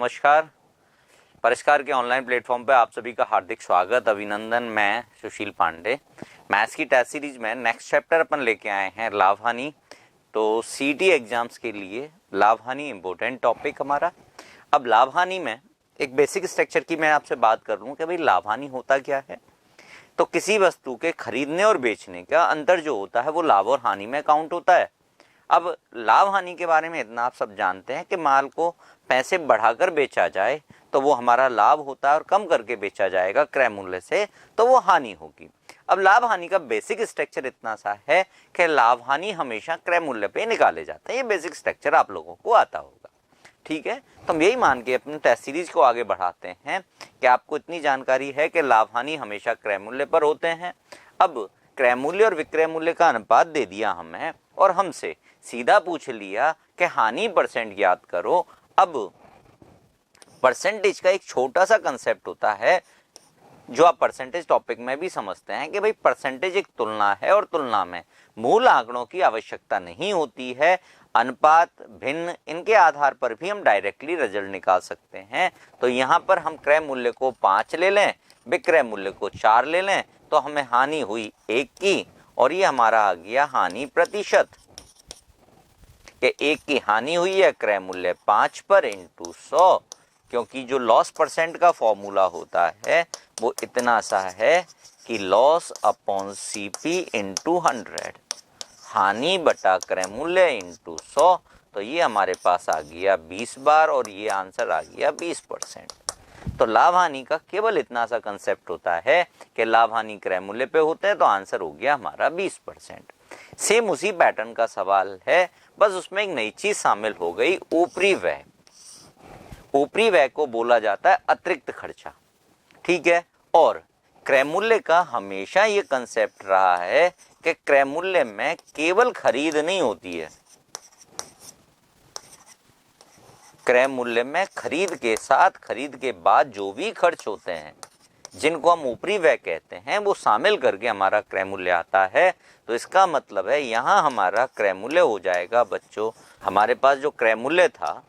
नमस्कार। परिष्कार के ऑनलाइन प्लेटफॉर्म पे आप सभी का हार्दिक स्वागत, अभिनंदन। मैं सुशील पांडे। मैथ्स की टेस्ट सीरीज में नेक्स्ट चैप्टर अपन लेके आए हैं लाभ हानि। तो सीटी एग्जाम्स के लिए लाभ हानि इंपॉर्टेंट टॉपिक हमारा। अब लाभ हानि में एक बेसिक स्ट्रक्चर की मैं आपसे बात कर लूँ कि भाई लाभ हानि होता क्या है। तो किसी वस्तु के खरीदने और बेचने का अंतर जो होता है वो लाभ और हानि में काउंट होता है। अब लाभ हानि के बारे में इतना आप सब जानते हैं कि माल को पैसे बढ़ाकर बेचा जाए तो वो हमारा लाभ होता है और कम करके बेचा जाएगा क्रय मूल्य से तो वो हानि होगी। अब लाभ हानि का बेसिक स्ट्रक्चर इतना सा है कि लाभ हानि हमेशा क्रय मूल्य पे निकाले जाते हैं। ये बेसिक स्ट्रक्चर आप लोगों को आता होगा, ठीक है। तो हम यही मान के अपनी टेस्ट सीरीज को आगे बढ़ाते हैं कि आपको इतनी जानकारी है कि लाभ हानि हमेशा क्रय मूल्य पर होते हैं। अब क्रय मूल्य और विक्रय मूल्य का अनुपात दे दिया हमें और हमसे सीधा पूछ लिया कि हानि परसेंट याद करो। अब परसेंटेज का एक छोटा सा कंसेप्ट होता है जो आप परसेंटेज टॉपिक में भी समझते हैं कि भाई परसेंटेज एक तुलना है और तुलना में मूल आंकड़ों की आवश्यकता नहीं होती है। अनुपात, भिन्न, इनके आधार पर भी हम डायरेक्टली रिजल्ट निकाल सकते हैं। तो यहाँ पर हम क्रय मूल्य को 5 ले लें, विक्रय मूल्य को 4 ले लें तो हमें हानि हुई 1 की और ये हमारा आ गया हानि प्रतिशत कि 1 की हानि हुई है क्रय मूल्य 5 पर इंटू 100, क्योंकि जो लॉस परसेंट का फॉर्मूला होता है वो इतना सा है कि लॉस अपॉन सीपी इंटू 100, हानि बटा क्रय मूल्य इंटू 100। तो ये हमारे पास आ गया 20 बार और ये आंसर आ गया 20%। तो लाभ हानि का केवल इतना सा कंसेप्ट होता है कि लाभ हानि क्रय मूल्य पे होते हैं तो आंसर हो गया हमारा 20%। सेम उसी पैटर्न का सवाल है, बस उसमें एक नई चीज शामिल हो गई, ऊपरी व्यय। ऊपरी व्यय को बोला जाता है अतिरिक्त खर्चा, ठीक है। और क्रय मूल्य का हमेशा ये कंसेप्ट रहा है कि क्रय मूल्य में केवल खरीद नहीं होती है, क्रय मूल्य में खरीद के साथ खरीद के बाद जो भी खर्च होते हैं जिनको हम ऊपरी व्यय कहते हैं वो शामिल करके हमारा क्रय मूल्य आता है। तो इसका मतलब है यहाँ हमारा क्रय मूल्य हो जाएगा बच्चों, हमारे पास जो क्रय मूल्य था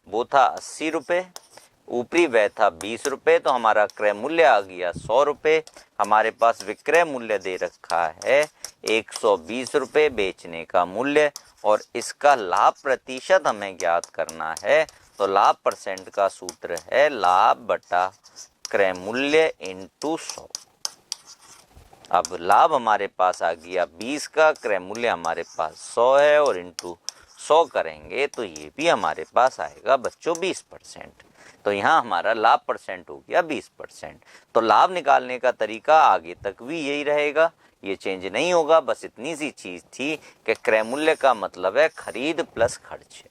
वो था 80 रुपये, ऊपरी व्यय था 20 रुपये, तो हमारा क्रय मूल्य आ गया 100 रुपये। हमारे पास विक्रय मूल्य दे रखा है 120 रुपये बेचने का मूल्य और इसका लाभ प्रतिशत हमें ज्ञात करना है। तो लाभ परसेंट का सूत्र है लाभ बटा क्रय मूल्य इंटू 100। अब लाभ हमारे पास आ गया 20 का, क्रय मूल्य हमारे पास 100 है और इंटू 100 करेंगे तो ये भी हमारे पास आएगा बच्चों 20%। तो यहाँ हमारा लाभ परसेंट हो गया 20%। तो लाभ निकालने का तरीका आगे तक भी यही रहेगा, ये चेंज नहीं होगा। बस इतनी सी चीज थी कि क्रय मूल्य का मतलब है खरीद प्लस खर्च।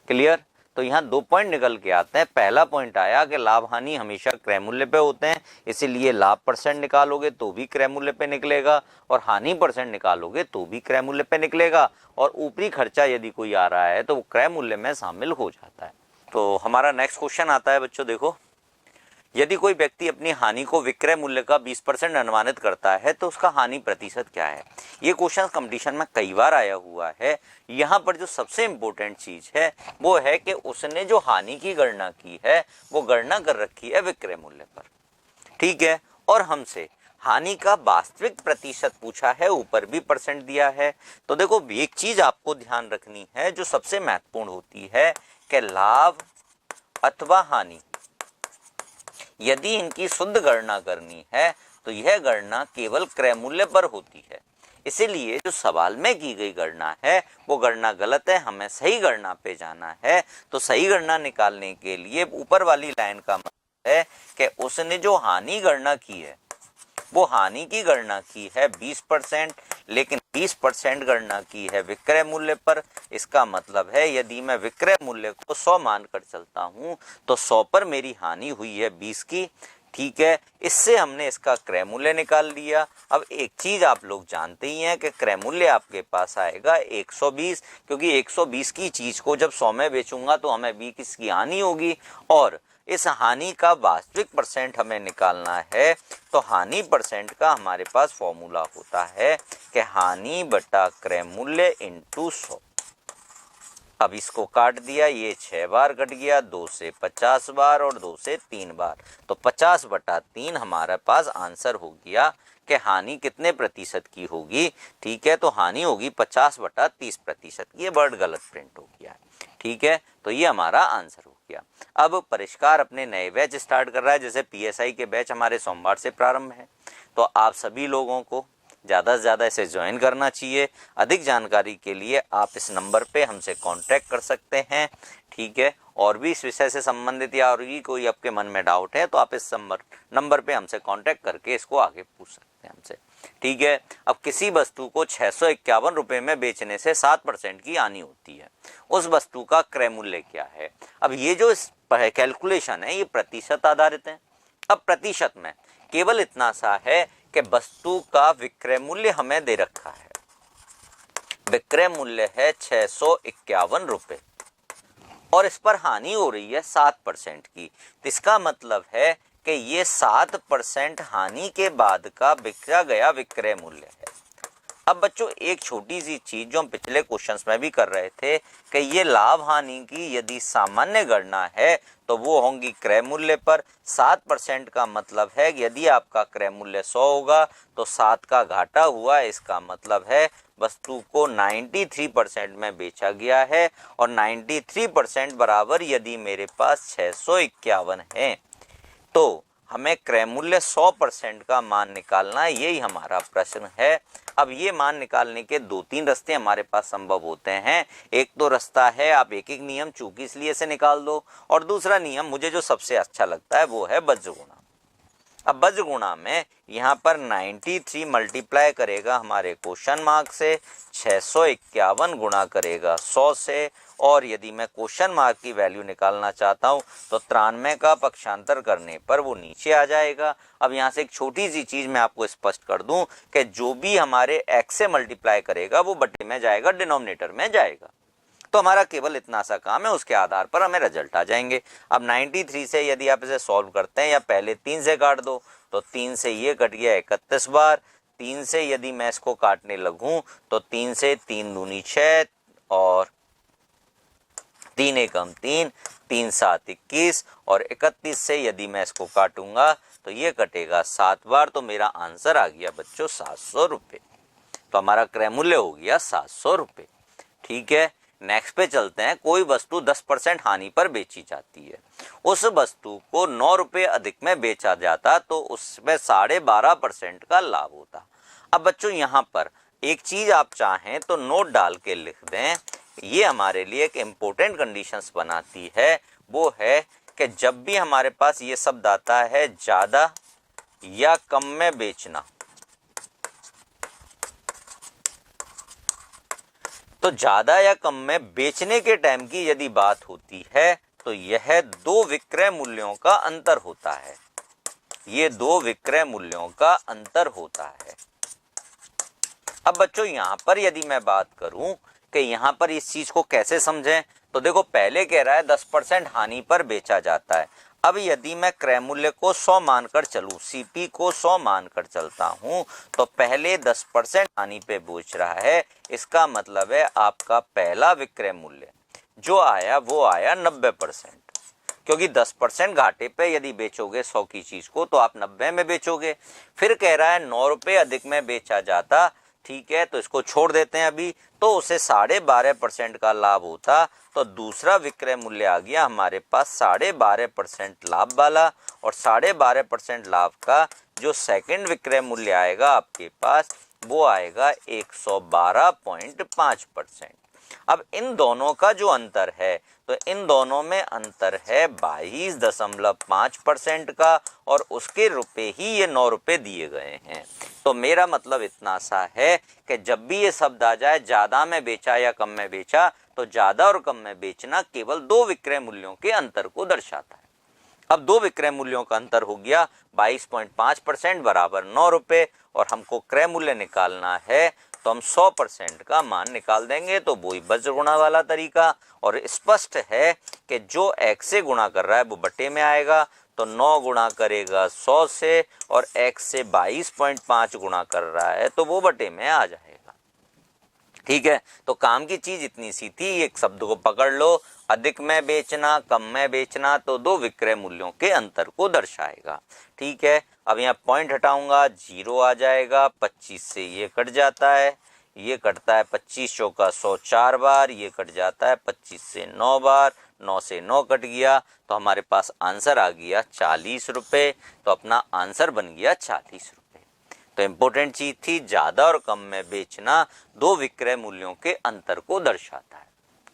क्लियर। तो यहाँ 2 पॉइंट निकल के आते हैं। पहला पॉइंट आया कि लाभ हानि हमेशा क्रय मूल्य पे होते हैं, इसीलिए लाभ परसेंट निकालोगे तो भी क्रय मूल्य पे निकलेगा और हानि परसेंट निकालोगे तो भी क्रय मूल्य पे निकलेगा। और ऊपरी खर्चा यदि कोई आ रहा है तो वो क्रय मूल्य में शामिल हो जाता है। तो हमारा नेक्स्ट क्वेश्चन आता है बच्चों, देखो, यदि कोई व्यक्ति अपनी हानि को विक्रय मूल्य का 20% अनुमानित करता है तो उसका हानि प्रतिशत क्या है। ये क्वेश्चन कंपटीशन में कई बार आया हुआ है। यहाँ पर जो सबसे इम्पोर्टेंट चीज है वो है कि उसने जो हानि की गणना की है वो गणना कर रखी है विक्रय मूल्य पर, ठीक है। और हमसे हानि का वास्तविक प्रतिशत पूछा है, ऊपर भी परसेंट दिया है। तो देखो एक चीज आपको ध्यान रखनी है जो सबसे महत्वपूर्ण होती है कि लाभ अथवा हानि यदि इनकी शुद्ध गणना करनी है तो यह गणना केवल क्रय मूल्य पर होती है। इसीलिए जो सवाल में की गई गणना है वो गणना गलत है, हमें सही गणना पे जाना है। तो सही गणना निकालने के लिए ऊपर वाली लाइन का मतलब है कि उसने जो हानि गणना की है वो हानि की गणना की है 20%, लेकिन 20% गणना की है विक्रय मूल्य पर। इसका मतलब है यदि मैं विक्रय मूल्य को 100 मानकर चलता हूं तो 100 पर मेरी हानि हुई है 20 की, ठीक है। इससे हमने इसका क्रय मूल्य निकाल लिया। अब एक चीज आप लोग जानते ही हैं कि क्रय मूल्य आपके पास आएगा 120, क्योंकि 120 की चीज को जब 100 में बेचूंगा तो हमें 20 की हानि होगी और इस हानि का वास्तविक परसेंट हमें निकालना है। तो हानि परसेंट का हमारे पास फॉर्मूला होता है कि हानि बटा क्रय मूल्य इंटू 100। अब इसको काट दिया, ये 6 बार कट गया, 2 से 50 बार और 2 से 3 बार, तो 50/3 हमारे पास आंसर हो गया कि हानि कितने प्रतिशत की होगी। ठीक है, तो हानि होगी 50/30%। ये वर्ड गलत प्रिंट हो गया। ठीक है, तो ये हमारा आंसर हो गया। अब परिष्कार अपने नए बैच स्टार्ट कर रहा है। जैसे पीएसआई के बैच हमारे सोमवार से प्रारंभ है, तो आप सभी लोगों को ज़्यादा से ज़्यादा इसे ज्वाइन करना चाहिए। अधिक जानकारी के लिए आप इस नंबर पे हमसे कांटेक्ट कर सकते हैं। ठीक है, और भी इस विषय से संबंधित या और भी कोई आपके मन में डाउट है तो आप इस नंबर पे हमसे कांटेक्ट करके इसको आगे पूछ सकते हैं हमसे। ठीक है, अब किसी वस्तु को 651 रुपये में बेचने से 7% की हानि होती है, उस वस्तु का क्रय मूल्य क्या है। अब ये जो कैलकुलेशन है ये प्रतिशत आधारित है। अब प्रतिशत में केवल इतना सा है कि वस्तु का विक्रय मूल्य हमें दे रखा है, विक्रय मूल्य है 651 रुपये और इस पर हानि हो रही है 7% की। तो इसका मतलब है कि ये 7% हानि के बाद का बेचा गया विक्रय मूल्य है। अब बच्चों एक छोटी सी चीज जो हम पिछले क्वेश्चंस में भी कर रहे थे कि ये लाभ हानि की यदि सामान्य गणना है तो वो होंगी क्रय मूल्य पर। 7% का मतलब है कि यदि आपका क्रय मूल्य 100 होगा तो 7 का घाटा हुआ, इसका मतलब है वस्तु को 93% में बेचा गया है और 93% बराबर यदि मेरे पास 651 है तो हमें क्रय मूल्य 100% का मान निकालना, यही हमारा प्रश्न है। अब ये मान निकालने के 2-3 रास्ते हमारे पास संभव होते हैं। एक तो रास्ता है आप एक एक नियम चूंकि इसलिए से निकाल दो, और दूसरा नियम मुझे जो सबसे अच्छा लगता है वो है वज्रगुणा। अब वज्रगुणा में यहाँ पर 93 मल्टीप्लाई करेगा हमारे क्वेश्चन मार्क से, 651 गुणा करेगा 100 से, और यदि मैं क्वेश्चन मार्क की वैल्यू निकालना चाहता हूँ तो 93 का पक्षांतर करने पर वो नीचे आ जाएगा। अब यहाँ से एक छोटी सी चीज मैं आपको स्पष्ट कर दूं कि जो भी हमारे x से मल्टीप्लाई करेगा वो बटे में जाएगा, डिनोमिनेटर में जाएगा। तो हमारा केवल इतना सा काम है, उसके आधार पर हमें रिजल्ट आ जाएंगे। अब 93 से यदि आप इसे सॉल्व करते हैं या पहले 3 से काट दो तो 3 से ये कट गया 31 बार। 3 से यदि मैं इसको काटने लगूं तो 3 से 3 दूनी 6 और 3 एकम 3, 3 7 21 और 31 से यदि मैं इसको काटूंगा तो ये कटेगा 7 बार। तो मेरा आंसर आ गया बच्चों 700 रुपये। तो हमारा क्रय मूल्य हो गया 700 रुपये। ठीक है, नेक्स्ट पे चलते हैं। कोई वस्तु 10% हानि पर बेची जाती है, उस वस्तु को 9 रुपये अधिक में बेचा जाता तो उसमें 12.5% का लाभ होता। अब बच्चों यहाँ पर एक चीज आप चाहें तो नोट डाल के लिख दें, ये हमारे लिए एक इम्पोर्टेंट कंडीशंस बनाती है। वो है कि जब भी हमारे पास ये शब्द आता है ज्यादा या कम में बेचना, तो ज्यादा या कम में बेचने के टाइम की यदि बात होती है तो यह दो विक्रय मूल्यों का अंतर होता है। ये दो विक्रय मूल्यों का अंतर होता है। अब बच्चों यहां पर यदि मैं बात करूं कि यहां पर इस चीज को कैसे समझें, तो देखो पहले कह रहा है 10% हानि पर बेचा जाता है। अब यदि मैं क्रय मूल्य को 100 मानकर चलूं, सीपी को 100 मानकर चलता हूं, तो पहले 10% हानि पे बेच रहा है। इसका मतलब है आपका पहला विक्रय मूल्य जो आया वो आया 90%, क्योंकि 10% घाटे पे यदि बेचोगे 100 की चीज को तो आप 90 में बेचोगे। फिर कह रहा है 9 रुपये अधिक में बेचा जाता, ठीक है, तो इसको छोड़ देते हैं अभी, तो उसे 12.5% का लाभ होता। तो दूसरा विक्रय मूल्य आ गया हमारे पास 12.5% लाभ वाला, और 12.5% लाभ का जो सेकंड विक्रय मूल्य आएगा आपके पास वो आएगा 112.5%। अब इन दोनों का जो अंतर है तो इन दोनों में अंतर है 22.5% का, और उसके रुपए ही ये 9 रुपए दिए गए हैं। तो मेरा मतलब इतना सा है कि जब भी ये शब्द आ जाए ज्यादा में बेचा या कम में बेचा, तो ज्यादा और कम में बेचना केवल दो विक्रय मूल्यों के अंतर को दर्शाता है। अब दो विक्रय मूल्यों का अंतर हो गया 22.5% बराबर 9 रुपए, और हमको क्रय मूल्य निकालना है तो हम 100% का मान निकाल देंगे। तो वही वज्र गुणा वाला तरीका, और स्पष्ट है कि जो x से गुणा कर रहा है वो बटे में आएगा, तो 9 गुणा करेगा 100 से, और x से 22.5 गुणा कर रहा है तो वो बटे में आ जाएगा। ठीक है, तो काम की चीज इतनी सी थी, एक शब्द को पकड़ लो, अधिक में बेचना, कम में बेचना, तो दो विक्रय मूल्यों के अंतर को दर्शाएगा। ठीक है, अब यहाँ पॉइंट हटाऊंगा, 0 आ जाएगा, 25 से ये कट जाता है, ये कटता है 25 चौका 100 4 बार, ये कट जाता है 25 से 9 बार, 9 से 9 कट गया, तो हमारे पास आंसर आ गया 40 रुपये। तो अपना आंसर बन गया 40 रुपये। तो इम्पोर्टेंट चीज थी, ज्यादा और कम में बेचना दो विक्रय मूल्यों के अंतर को दर्शाता है।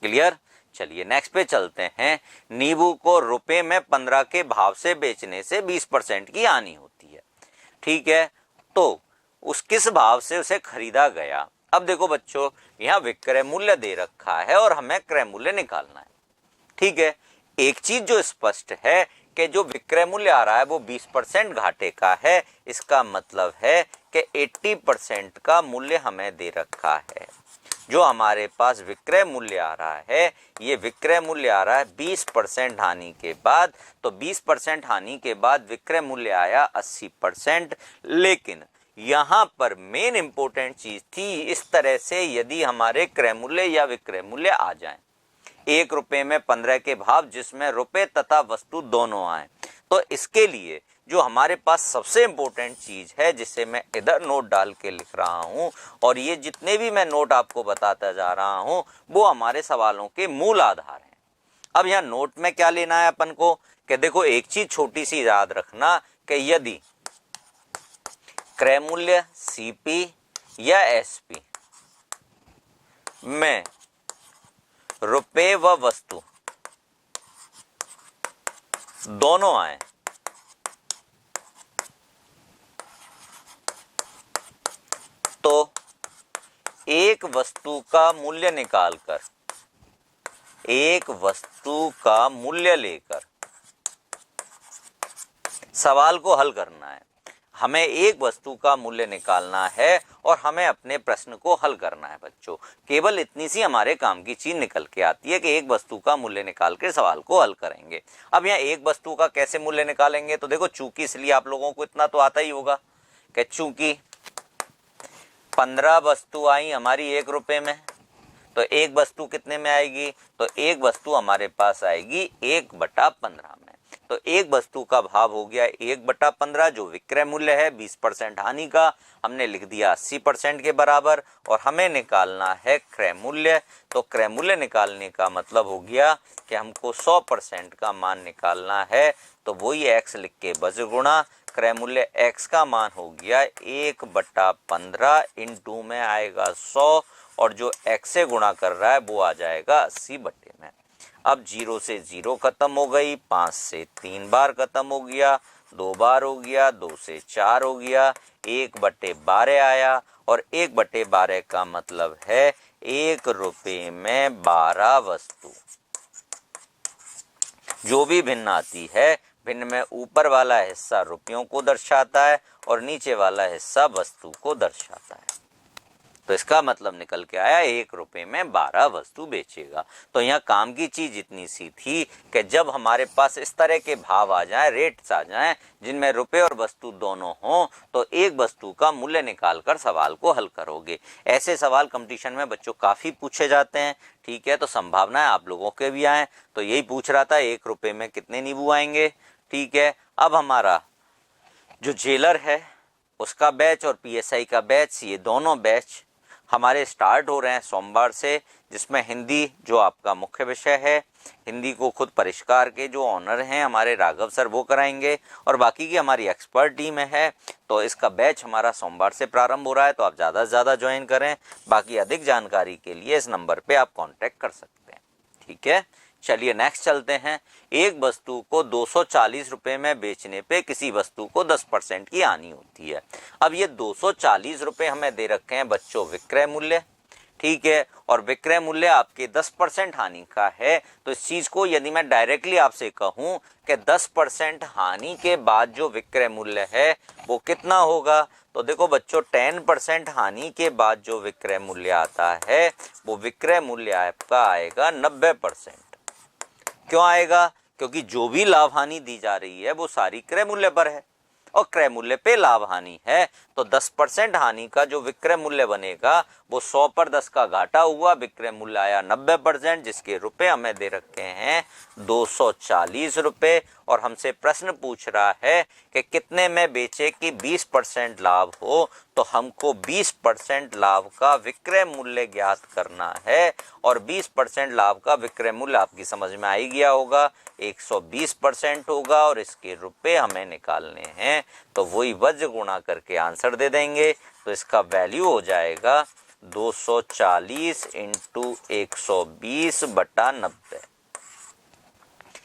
क्लियर? चलिए नेक्स्ट पे चलते हैं। नींबू को रुपए में 15 के भाव से बेचने से 20% की हानि होती है। ठीक है, तो उस किस भाव से उसे खरीदा गया? अब देखो बच्चों, यहाँ विक्रय मूल्य दे रखा है और हमें क्रय मूल्य निकालना है। ठीक है, एक चीज जो स्पष्ट है कि जो विक्रय मूल्य आ रहा है वो 20% घाटे का है। इसका मतलब है कि 80% का मूल्य हमें दे रखा है। जो हमारे पास विक्रय मूल्य आ रहा है, ये विक्रय मूल्य आ रहा है 20% हानि के बाद। तो 20% हानि के बाद विक्रय मूल्य आया 80%। लेकिन यहाँ पर मेन इंपॉर्टेंट चीज थी, इस तरह से यदि हमारे क्रय मूल्य या विक्रय मूल्य आ जाए 1 रुपए में 15 के भाव, जिसमें रुपए तथा वस्तु दोनों आए, तो इसके लिए जो हमारे पास सबसे इंपॉर्टेंट चीज है, जिसे मैं इधर नोट डाल के लिख रहा हूं, और ये जितने भी मैं नोट आपको बताता जा रहा हूं वो हमारे सवालों के मूल आधार हैं। अब यहाँ नोट में क्या लेना है अपन को, कि देखो एक चीज छोटी सी याद रखना कि यदि क्रय मूल्य सीपी या एसपी में रुपए व वस्तु दोनों आए, तो एक वस्तु का मूल्य निकालकर, एक वस्तु का मूल्य लेकर सवाल को हल करना है। हमें एक वस्तु का मूल्य निकालना है और हमें अपने प्रश्न को हल करना है बच्चों। केवल इतनी सी हमारे काम की चीज निकल के आती है कि एक वस्तु का मूल्य निकाल के सवाल को हल करेंगे। अब यहाँ एक वस्तु का कैसे मूल्य निकालेंगे, तो देखो चूंकि, इसलिए आप लोगों को इतना तो आता ही होगा कि चूंकि 15 वस्तु आई हमारी 1 रुपए में, तो एक वस्तु कितने में आएगी, तो एक वस्तु हमारे पास आएगी 1/15 में। तो एक वस्तु का भाव हो गया 1/15, जो विक्रय मूल्य है 20% हानि का हमने लिख दिया 80% के बराबर, और हमें निकालना है क्रय मूल्य। तो क्रय मूल्य निकालने का मतलब हो गया कि हमको 100% का मान निकालना है, तो वही x लिख के बज गुणा, क्रय मूल्य x का मान हो गया 1/15, इंटू में आएगा 100, और जो x से गुणा कर रहा है वो आ जाएगा 80 में। अब 0 से 0 खत्म हो गई, 5 से 3 बार खत्म हो गया, 2 बार हो गया, 2 से 4 हो गया, 1/12 आया, और 1/12 का मतलब है 1 रुपए में 12 वस्तु। जो भी भिन्न आती है, भिन्न में ऊपर वाला हिस्सा रुपयों को दर्शाता है और नीचे वाला हिस्सा वस्तु को दर्शाता है। तो इसका मतलब निकल के आया 1 रुपए में 12 वस्तु बेचेगा। तो यहाँ काम की चीज इतनी सी थी कि जब हमारे पास इस तरह के भाव आ जाएं, रेट्स आ जाएं, जिनमें रुपए और वस्तु दोनों हों, तो एक वस्तु का मूल्य निकालकर सवाल को हल करोगे। ऐसे सवाल कंपटीशन में बच्चों काफी पूछे जाते हैं। ठीक है, तो संभावना है आप लोगों के भी आए। तो यही पूछ रहा था 1 रुपए में कितने नींबू आएंगे। ठीक है, अब हमारा जो जेलर है उसका बैच और पीएसआई का बैच, ये दोनों बैच हमारे स्टार्ट हो रहे हैं सोमवार से, जिसमें हिंदी जो आपका मुख्य विषय है, हिंदी को खुद परिष्कार के जो ऑनर हैं हमारे राघव सर वो कराएंगे, और बाकी की हमारी एक्सपर्ट टीम है। तो इसका बैच हमारा सोमवार से प्रारंभ हो रहा है, तो आप ज़्यादा से ज़्यादा ज्वाइन करें। बाकी अधिक जानकारी के लिए इस नंबर पे आप कांटेक्ट कर सकते हैं। ठीक है, चलिए नेक्स्ट चलते हैं। एक वस्तु को 240 रुपए में बेचने पे किसी वस्तु को 10% की हानि होती है। अब ये 240 रुपए हमें दे रखे हैं बच्चों विक्रय मूल्य। ठीक है, और विक्रय मूल्य आपके 10% हानि का है। तो इस चीज को यदि मैं डायरेक्टली आपसे कहूं कि 10% हानि के बाद जो विक्रय मूल्य है वो कितना होगा, तो देखो बच्चों 10% हानि के बाद जो विक्रय मूल्य आता है वो विक्रय मूल्य आपका आएगा 90%। क्यों आएगा, क्योंकि जो भी लाभ हानि दी जा रही है वो सारी क्रय मूल्य पर है, और क्रय मूल्य पे लाभ हानि है, तो 10% हानि का जो विक्रय मूल्य बनेगा वो 100 पर 10 का घाटा हुआ, विक्रय मूल्य आया 90%, जिसके रुपए हमें दे रखे हैं 240 रुपए। और हमसे प्रश्न पूछ रहा है कि कितने में बेचे कि 20% लाभ हो, तो हमको 20% लाभ का विक्रय मूल्य ज्ञात करना है। और 20% लाभ का विक्रय मूल्य आपकी समझ में आ ही गया होगा, 120% होगा, और इसके रुपए हमें निकालने हैं, तो वही वज्र गुणा करके आंसर दे देंगे। तो इसका वैल्यू हो जाएगा 240 इंटू 120/90।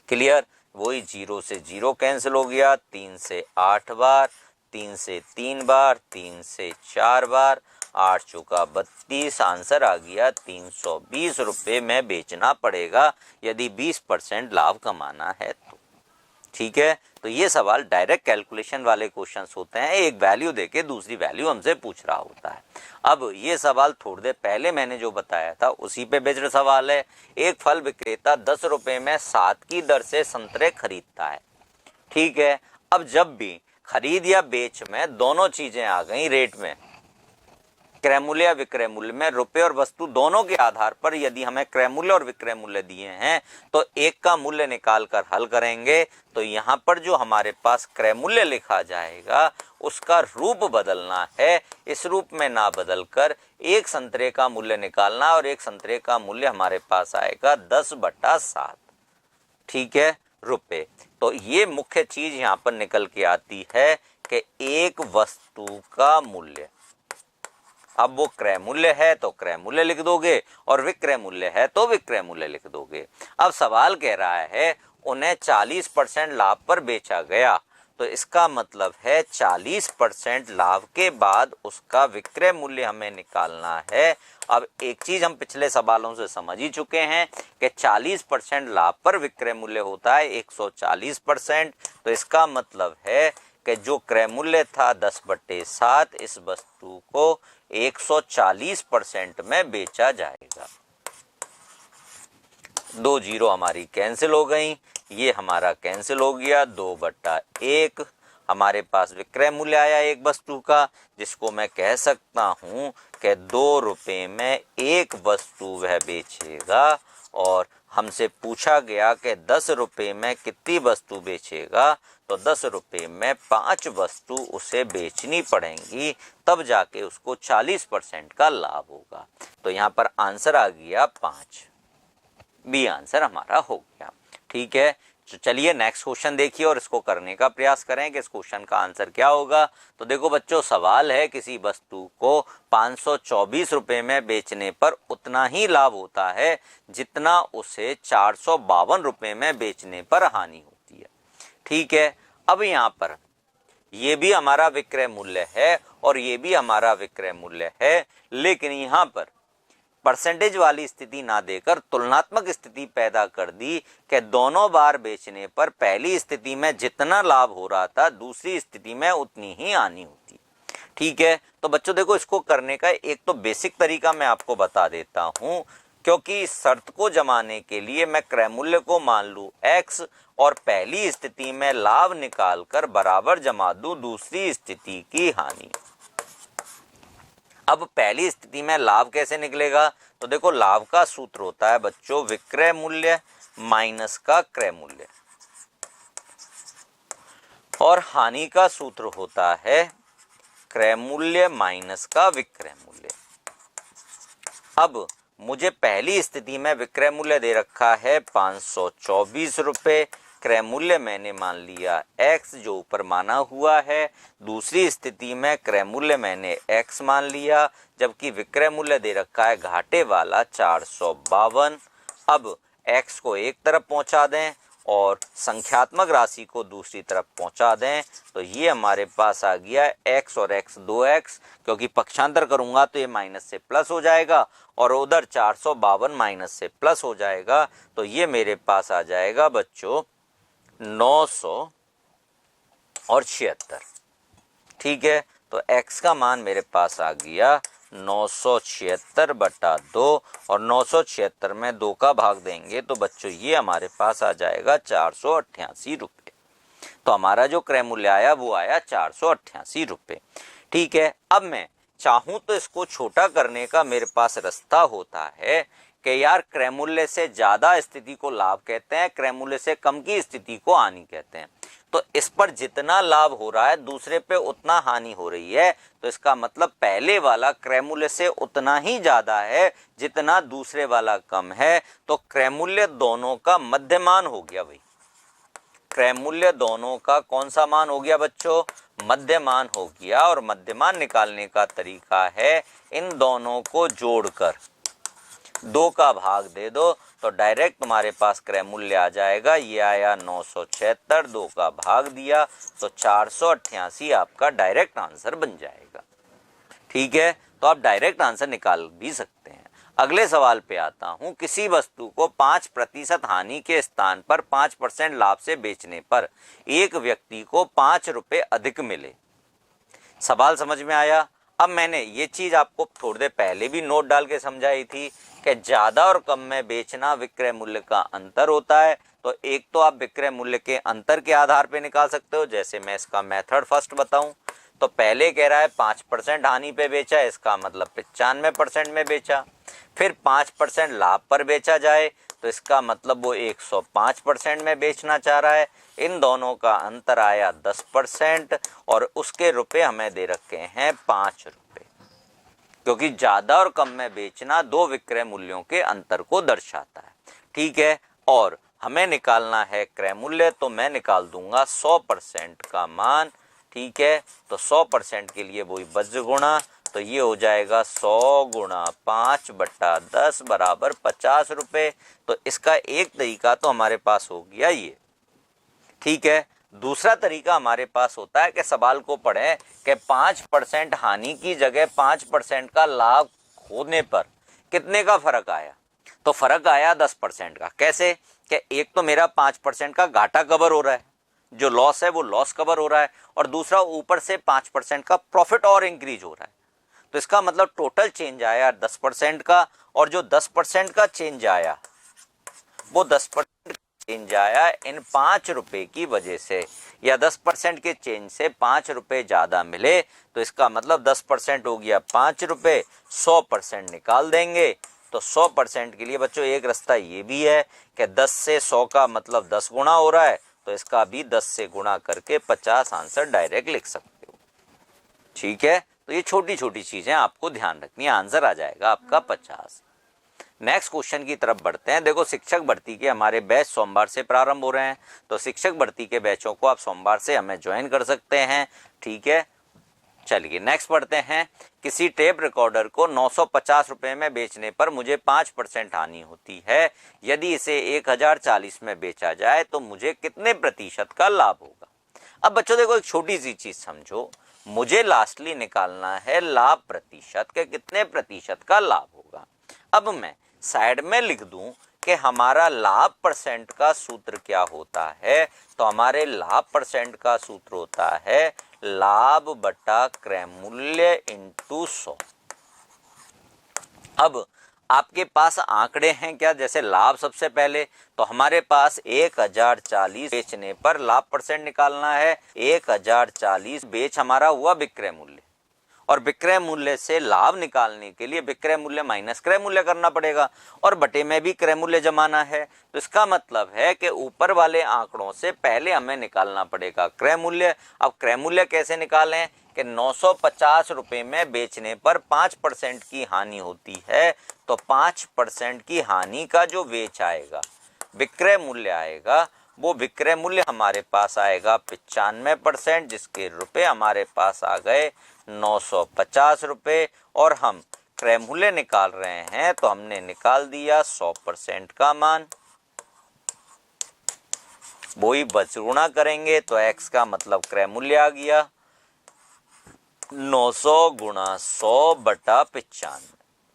क्लियर? वही 0 से 0 कैंसिल हो गया, 3 से 8 बार, 3 से 3 बार, 3 से 4 बार, 8 चौका 32, आंसर आ गया 320 रुपये में बेचना पड़ेगा यदि 20% लाभ कमाना है तो। ठीक है, तो ये सवाल डायरेक्ट कैलकुलेशन वाले क्वेश्चंस होते हैं, एक वैल्यू देके दूसरी वैल्यू हमसे पूछ रहा होता है। अब ये सवाल थोड़ी देर पहले मैंने जो बताया था उसी पे बेस्ड सवाल है। एक फल विक्रेता 10 रुपए में 7 की दर से संतरे खरीदता है। ठीक है, अब जब भी खरीद या बेच में दोनों चीजें आ गई रेट में, क्रय मूल्य या विक्रय मूल्य में, रुपए और वस्तु दोनों के आधार पर यदि हमें क्रय मूल्य और विक्रय मूल्य दिए हैं तो एक का मूल्य निकाल कर हल करेंगे, तो यहाँ पर जो हमारे पास क्रय मूल्य लिखा जाएगा उसका रूप बदलना है। इस रूप में ना बदलकर एक संतरे का मूल्य निकालना, और एक संतरे का मूल्य हमारे पास आएगा 10/7। ठीक है, रुपए। तो ये मुख्य चीज यहाँ पर निकल के आती है कि एक वस्तु का मूल्य, अब वो क्रय मूल्य है तो क्रय मूल्य लिख दोगे और विक्रय मूल्य है तो विक्रय मूल्य लिख दोगे। अब सवाल कह रहा है उन्हें 40% लाभ पर बेचा गया, तो इसका मतलब है 40% लाभ के बाद उसका विक्रय मूल्य हमें निकालना है। अब एक चीज हम पिछले सवालों से समझ ही चुके हैं कि 40% लाभ पर विक्रय मूल्य होता है 140%, तो इसका मतलब है कि जो क्रय मूल्य था 10/7, इस वस्तु को 140% में बेचा जाएगा। 2 जीरो हमारी कैंसिल हो गई, ये हमारा कैंसिल हो गया, 2/1 हमारे पास विक्रय मूल्य आया एक वस्तु का, जिसको मैं कह सकता हूं कि 2 रुपए में एक वस्तु वह बेचेगा। और हमसे पूछा गया कि 10 रुपए में कितनी वस्तु बेचेगा, तो 10 रुपए में 5 वस्तु उसे बेचनी पड़ेंगी, तब जाके उसको 40% का लाभ होगा। तो यहाँ पर आंसर आ गया 5, बी आंसर हमारा हो गया। ठीक है, तो चलिए नेक्स्ट क्वेश्चन देखिए और इसको करने का प्रयास करें कि इस क्वेश्चन का आंसर क्या होगा। तो देखो बच्चों, सवाल है किसी वस्तु को 524 रुपए में बेचने पर उतना ही लाभ होता है जितना उसे 452 रुपए में बेचने पर हानि होती है। ठीक है, अब यहाँ पर ये भी हमारा विक्रय मूल्य है और ये भी हमारा विक्रय मूल्य है, लेकिन यहाँ पर परसेंटेज वाली स्थिति ना देकर तुलनात्मक स्थिति पैदा कर दी कि दोनों बार बेचने पर पहली स्थिति में जितना लाभ हो रहा था दूसरी स्थिति में उतनी ही हानि होती। ठीक है, तो बच्चों देखो, इसको करने का एक तो बेसिक तरीका मैं आपको बता देता हूं, क्योंकि इस शर्त को जमाने के लिए मैं क्रय मूल्य को मान लूं x और पहली स्थिति में लाभ निकालकर बराबर जमा दूं दूसरी स्थिति की हानि। अब पहली स्थिति में लाभ कैसे निकलेगा, तो देखो लाभ का सूत्र होता है बच्चों विक्रय मूल्य माइनस का क्रय मूल्य, और हानि का सूत्र होता है क्रय मूल्य माइनस का विक्रय मूल्य। अब मुझे पहली स्थिति में विक्रय मूल्य दे रखा है 524 रुपए, क्रय मूल्य मैंने मान लिया x जो ऊपर माना हुआ है, दूसरी स्थिति में क्रय मूल्य मैंने x मान लिया, जबकि विक्रय मूल्य दे रखा है घाटे वाला 452। अब x को एक तरफ पहुंचा दें और संख्यात्मक राशि को दूसरी तरफ पहुंचा दें, तो ये हमारे पास आ गया x और x 2x, क्योंकि पक्षांतर करूंगा तो ये माइनस से प्लस हो जाएगा और उधर 452 माइनस से प्लस हो जाएगा, तो ये मेरे पास आ जाएगा बच्चों 976। ठीक है, तो x का मान मेरे पास आ गया 976/2, और 976 में 2 का भाग देंगे तो बच्चों ये हमारे पास आ जाएगा 488 रुपये। तो हमारा जो क्रय मूल्य आया वो आया 488 रुपये। ठीक है, अब मैं चाहूं तो इसको छोटा करने का मेरे पास रास्ता होता है कि यार क्रय मूल्य से ज्यादा स्थिति को लाभ कहते हैं, क्रय मूल्य से कम की स्थिति को हानि कहते हैं। तो इस पर जितना लाभ हो रहा है दूसरे पे उतना हानि हो रही है, तो इसका मतलब पहले वाला क्रय मूल्य से उतना ही ज्यादा है जितना दूसरे वाला कम है। तो क्रय मूल्य दोनों का मध्यमान हो गया भाई, क्रय मूल्य दोनों का कौन सा मान हो गया बच्चों, मध्यमान हो गया। और मध्यमान निकालने का तरीका है इन दोनों को जोड़कर 2 का भाग दे दो तो डायरेक्ट तुम्हारे पास क्रय मूल्य आ जाएगा। ये आया 976, 2 का भाग दिया तो 488 आपका डायरेक्ट आंसर बन जाएगा। ठीक है, तो आप डायरेक्ट आंसर निकाल भी सकते हैं। अगले सवाल पे आता हूं, किसी वस्तु को 5% हानि के स्थान पर 5% लाभ से बेचने पर एक व्यक्ति को 5 रुपए अधिक मिले। सवाल समझ में आया? अब मैंने ये चीज आपको थोड़ी देर पहले भी नोट डाल के समझाई थी कि ज्यादा और कम में बेचना विक्रय मूल्य का अंतर होता है। तो एक तो आप विक्रय मूल्य के अंतर के आधार पे निकाल सकते हो, जैसे मैं इसका मेथड फर्स्ट बताऊं तो पहले कह रहा है 5% हानि पे बेचा, इसका मतलब 95% में बेचा। फिर 5% लाभ पर बेचा जाए तो इसका मतलब वो 105% में बेचना चाह रहा है। इन दोनों का अंतर आया 10% और उसके रुपए हमें दे रखे हैं 5 रुपए, क्योंकि ज्यादा और कम में बेचना 2 विक्रय मूल्यों के अंतर को दर्शाता है। ठीक है, और हमें निकालना है क्रय मूल्य, तो मैं निकाल दूंगा 100% का मान। ठीक है, तो 100% के लिए वही वज्र गुणा, तो ये हो जाएगा 100 गुणा 5/10 बराबर 50 रुपए। तो इसका एक तरीका तो हमारे पास हो गया ये। ठीक है, दूसरा तरीका हमारे पास होता है कि सवाल को पढ़ें कि 5% हानि की जगह 5% का लाभ होने पर कितने का फर्क आया। तो फर्क आया 10% का। कैसे कि एक तो मेरा 5% का घाटा कवर हो रहा है, जो लॉस है वो लॉस कवर हो रहा है, और दूसरा ऊपर से 5% का प्रॉफिट और इंक्रीज हो रहा है। तो इसका मतलब टोटल चेंज आया 10% का, और जो 10% का चेंज आया वो 10% चेंज आया इन 5 रुपए की वजह से, या 10% के चेंज से 5 रुपए ज्यादा मिले। तो इसका मतलब 10% हो गया 5 रुपए, 100% निकाल देंगे। तो 100% के लिए बच्चों एक रास्ता ये भी है कि 10 से 100 का मतलब 10 गुना हो रहा है, तो इसका भी 10 से गुणा करके 50 आंसर डायरेक्ट लिख सकते हो। ठीक है, तो ये छोटी छोटी चीजें आपको ध्यान रखनी है, आंसर आ जाएगा आपका 50। नेक्स्ट क्वेश्चन की तरफ बढ़ते हैं। देखो, शिक्षक भर्ती के हमारे बैच सोमवार से प्रारंभ हो रहे हैं, तो शिक्षक भर्ती के बैचों को आप सोमवार से हमें ज्वाइन कर सकते हैं। ठीक है, चलिए नेक्स्ट पढ़ते हैं। किसी टेप रिकॉर्डर को 950 रुपए में बेचने पर मुझे 5% हानि होती है। यदि इसे 1040 में बेचा जाए तो मुझे कितने प्रतिशत का लाभ होगा। अब बच्चों देखो, एक छोटी सी चीज समझो, मुझे लास्टली निकालना है लाभ प्रतिशत के कितने प्रतिशत का लाभ होगा। अब मैं साइड में लिख दूं कि हमारा लाभ परसेंट का सूत्र क्या होता है। तो हमारे लाभ परसेंट का सूत्र होता है लाभ बटा क्रय मूल्य इंटू 100। अब आपके पास आंकड़े हैं क्या, जैसे लाभ सबसे पहले तो हमारे पास 1040 बेचने पर लाभ परसेंट निकालना है। 1040 बेच हमारा हुआ विक्रय मूल्य, और विक्रय मूल्य से लाभ निकालने के लिए विक्रय मूल्य माइनस क्रय मूल्य करना पड़ेगा, और बटे में भी क्रय मूल्य जमाना है। तो इसका मतलब है कि ऊपर वाले आंकड़ों से पहले हमें निकालना पड़ेगा क्रय मूल्य। अब क्रय मूल्य कैसे निकालें कि 950 रुपए में बेचने पर 5% की हानि होती है, तो 5% की हानि का जो बेच आएगा विक्रय मूल्य आएगा, वो विक्रय मूल्य हमारे पास आएगा 95%, जिसके रुपए हमारे पास आ गए 950 रुपए। और हम क्रय मूल्य निकाल रहे हैं तो हमने निकाल दिया 100% का मान। वही बचगुणा करेंगे तो x का मतलब क्रय मूल्य आ गया 900 गुणा 100 बटा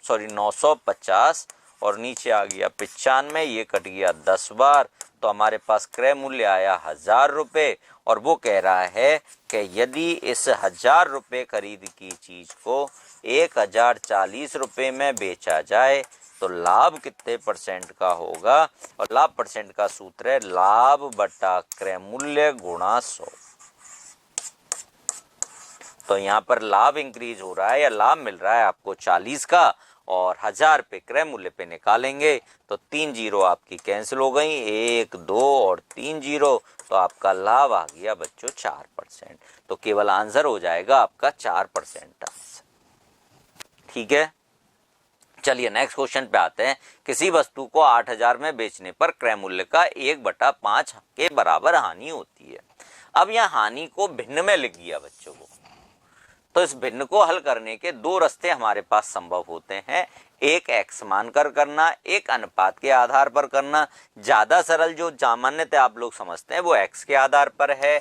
950, और नीचे आ गया 95, ये कट गया 10 बार, तो हमारे पास क्रय मूल्य आया 1000 रुपए। और वो कह रहा है कि यदि इस 1000 रुपए खरीद की चीज को 1040 रुपए में बेचा जाए तो लाभ कितने परसेंट का होगा, और लाभ परसेंट का सूत्र है लाभ बटा क्रय मूल्य गुणा 100। तो यहाँ पर लाभ इंक्रीज हो रहा है या लाभ मिल रहा है आपको 40 का, और 1000 पे क्रय मूल्य पे निकालेंगे तो 3 जीरो आपकी कैंसिल हो गई, 1 2 और 3 जीरो, तो आपका लाभ आ गया बच्चों 4%। तो केवल आंसर हो जाएगा आपका 4% आंसर। ठीक है, चलिए नेक्स्ट क्वेश्चन पे आते हैं। किसी वस्तु को 8000 में बेचने पर क्रय मूल्य का 1/5 के बराबर हानि होती है। अब यहाँ हानि को भिन्न में लिख दिया बच्चों को, तो इस भिन्न को हल करने के दो रास्ते हमारे पास संभव होते हैं। एक x मानकर करना, एक अनुपात के आधार पर करना। ज्यादा सरल जो सामान्यतः आप लोग समझते हैं वो x के आधार पर है